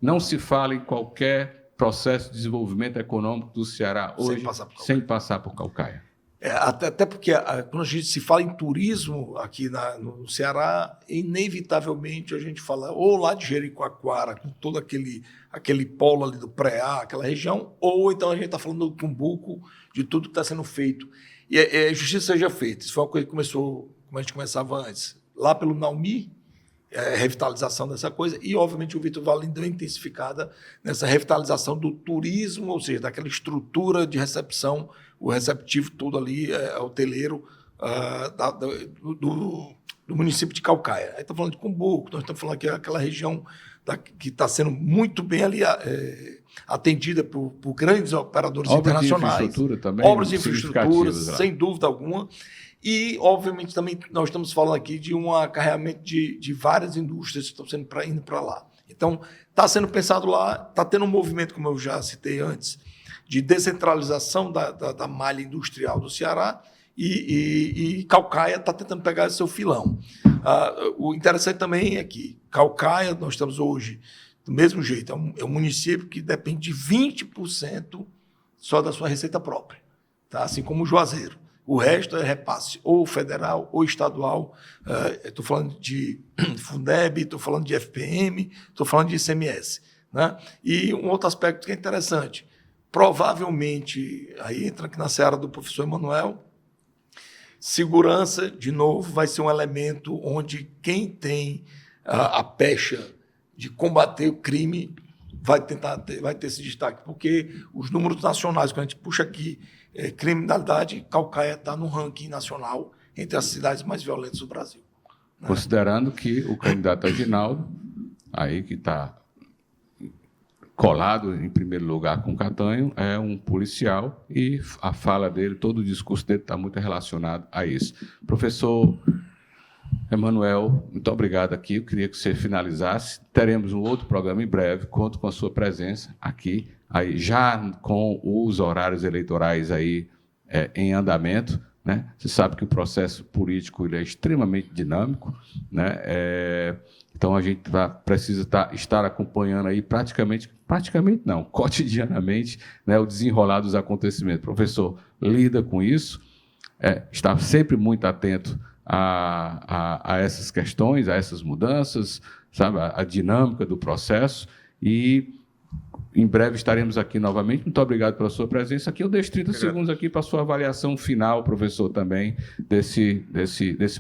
não se fala em qualquer processo de desenvolvimento econômico do Ceará hoje sem passar por Caucaia. Até porque quando a gente se fala em turismo aqui no Ceará, inevitavelmente a gente fala ou lá de Jericoacoara, com todo aquele polo ali do Preá, aquela região, ou então a gente está falando do Cumbuco, de tudo que está sendo feito. E a justiça seja feita. Isso foi uma coisa que começou, como a gente começava antes, lá pelo Naomi, revitalização dessa coisa, e, obviamente, o Vitor Valim deu intensificada nessa revitalização do turismo, ou seja, daquela estrutura de recepção, o receptivo todo ali, hoteleiro do município de Caucaia. Aí está falando de Cumbuco, nós estamos falando aqui aquela região que está sendo muito bem ali atendida por grandes operadores internacionais. De infraestrutura também. Obras de infraestrutura, sem dúvida alguma. E, obviamente, também nós estamos falando aqui de um acarreamento de várias indústrias que estão indo para lá. Então, está sendo pensado lá, está tendo um movimento, como eu já citei antes, de descentralização da malha industrial do Ceará e Caucaia está tentando pegar esse seu filão. O interessante também é que Caucaia, nós estamos hoje, do mesmo jeito, é um município que depende de 20% só da sua receita própria, tá? Assim como o Juazeiro. O resto é repasse ou federal ou estadual. Estou falando de Fundeb, estou falando de FPM, estou falando de ICMS. Né? E um outro aspecto que é interessante, provavelmente, aí entra aqui na seara do professor Emanuel, segurança, de novo, vai ser um elemento onde quem tem a pecha de combater o crime vai ter esse destaque, porque os números nacionais, quando a gente puxa aqui, criminalidade, Caucaia está no ranking nacional entre as cidades mais violentas do Brasil. Né? Considerando que o candidato Aginaldo, aí que está colado, em primeiro lugar, com Catanho, é um policial e a fala dele, todo o discurso dele está muito relacionado a isso. Professor Emanuel, muito obrigado aqui. Eu queria que você finalizasse. Teremos um outro programa em breve. Conto com a sua presença aqui, aí, já com os horários eleitorais aí, em andamento, né? Você sabe que o processo político ele é extremamente dinâmico, né? Então, a gente precisa estar acompanhando aí praticamente não, cotidianamente, né, o desenrolar dos acontecimentos. Professor, lida com isso, está sempre muito atento a essas questões, a essas mudanças, sabe, a dinâmica do processo, e em breve estaremos aqui novamente. Muito obrigado pela sua presença aqui. Eu deixo 30 segundos aqui para a sua avaliação final, professor, também, desse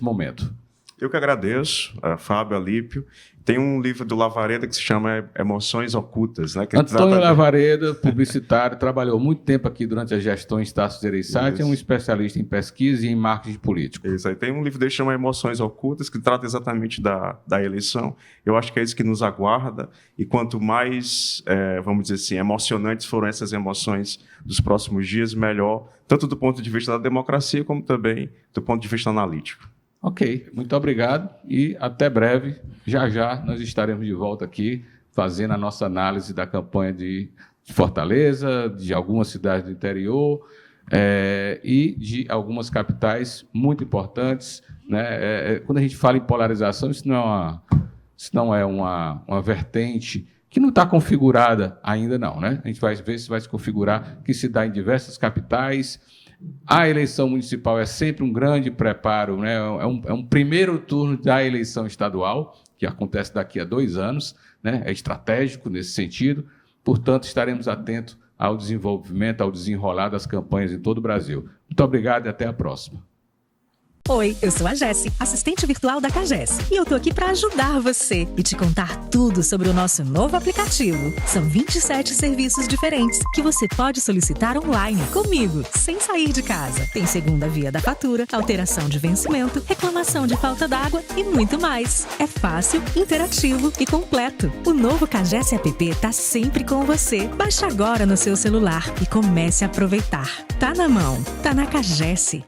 momento. Eu que agradeço, Fábio, Alípio. Tem um livro do Lavareda que se chama Emoções Ocultas. Né, que Antônio Lavareda, publicitário, trabalhou muito tempo aqui durante a gestão em Estácio Gereissati, é um especialista em pesquisa e em marketing político. Isso aí. Tem um livro dele que chama Emoções Ocultas, que trata exatamente da eleição. Eu acho que é isso que nos aguarda, e quanto mais, vamos dizer assim, emocionantes foram essas emoções dos próximos dias, melhor, tanto do ponto de vista da democracia, como também do ponto de vista analítico. Ok, muito obrigado e até breve. Já nós estaremos de volta aqui fazendo a nossa análise da campanha de Fortaleza, de algumas cidades do interior e de algumas capitais muito importantes, né? Quando a gente fala em polarização, isso não é uma vertente que não está configurada ainda não, né? A gente vai ver se vai se configurar, que se dá em diversas capitais. A eleição municipal é sempre um grande preparo, né? É um primeiro turno da eleição estadual, que acontece daqui a 2 anos, né? É estratégico nesse sentido, portanto, estaremos atentos ao desenvolvimento, ao desenrolar das campanhas em todo o Brasil. Muito obrigado e até a próxima. Oi, eu sou a Jessi, assistente virtual da CAGES, e eu tô aqui para ajudar você e te contar tudo sobre o nosso novo aplicativo. São 27 serviços diferentes que você pode solicitar online comigo, sem sair de casa. Tem segunda via da fatura, alteração de vencimento, reclamação de falta d'água e muito mais. É fácil, interativo e completo. O novo CAGES app tá sempre com você. Baixe agora no seu celular e comece a aproveitar. Tá na mão, tá na CAGES.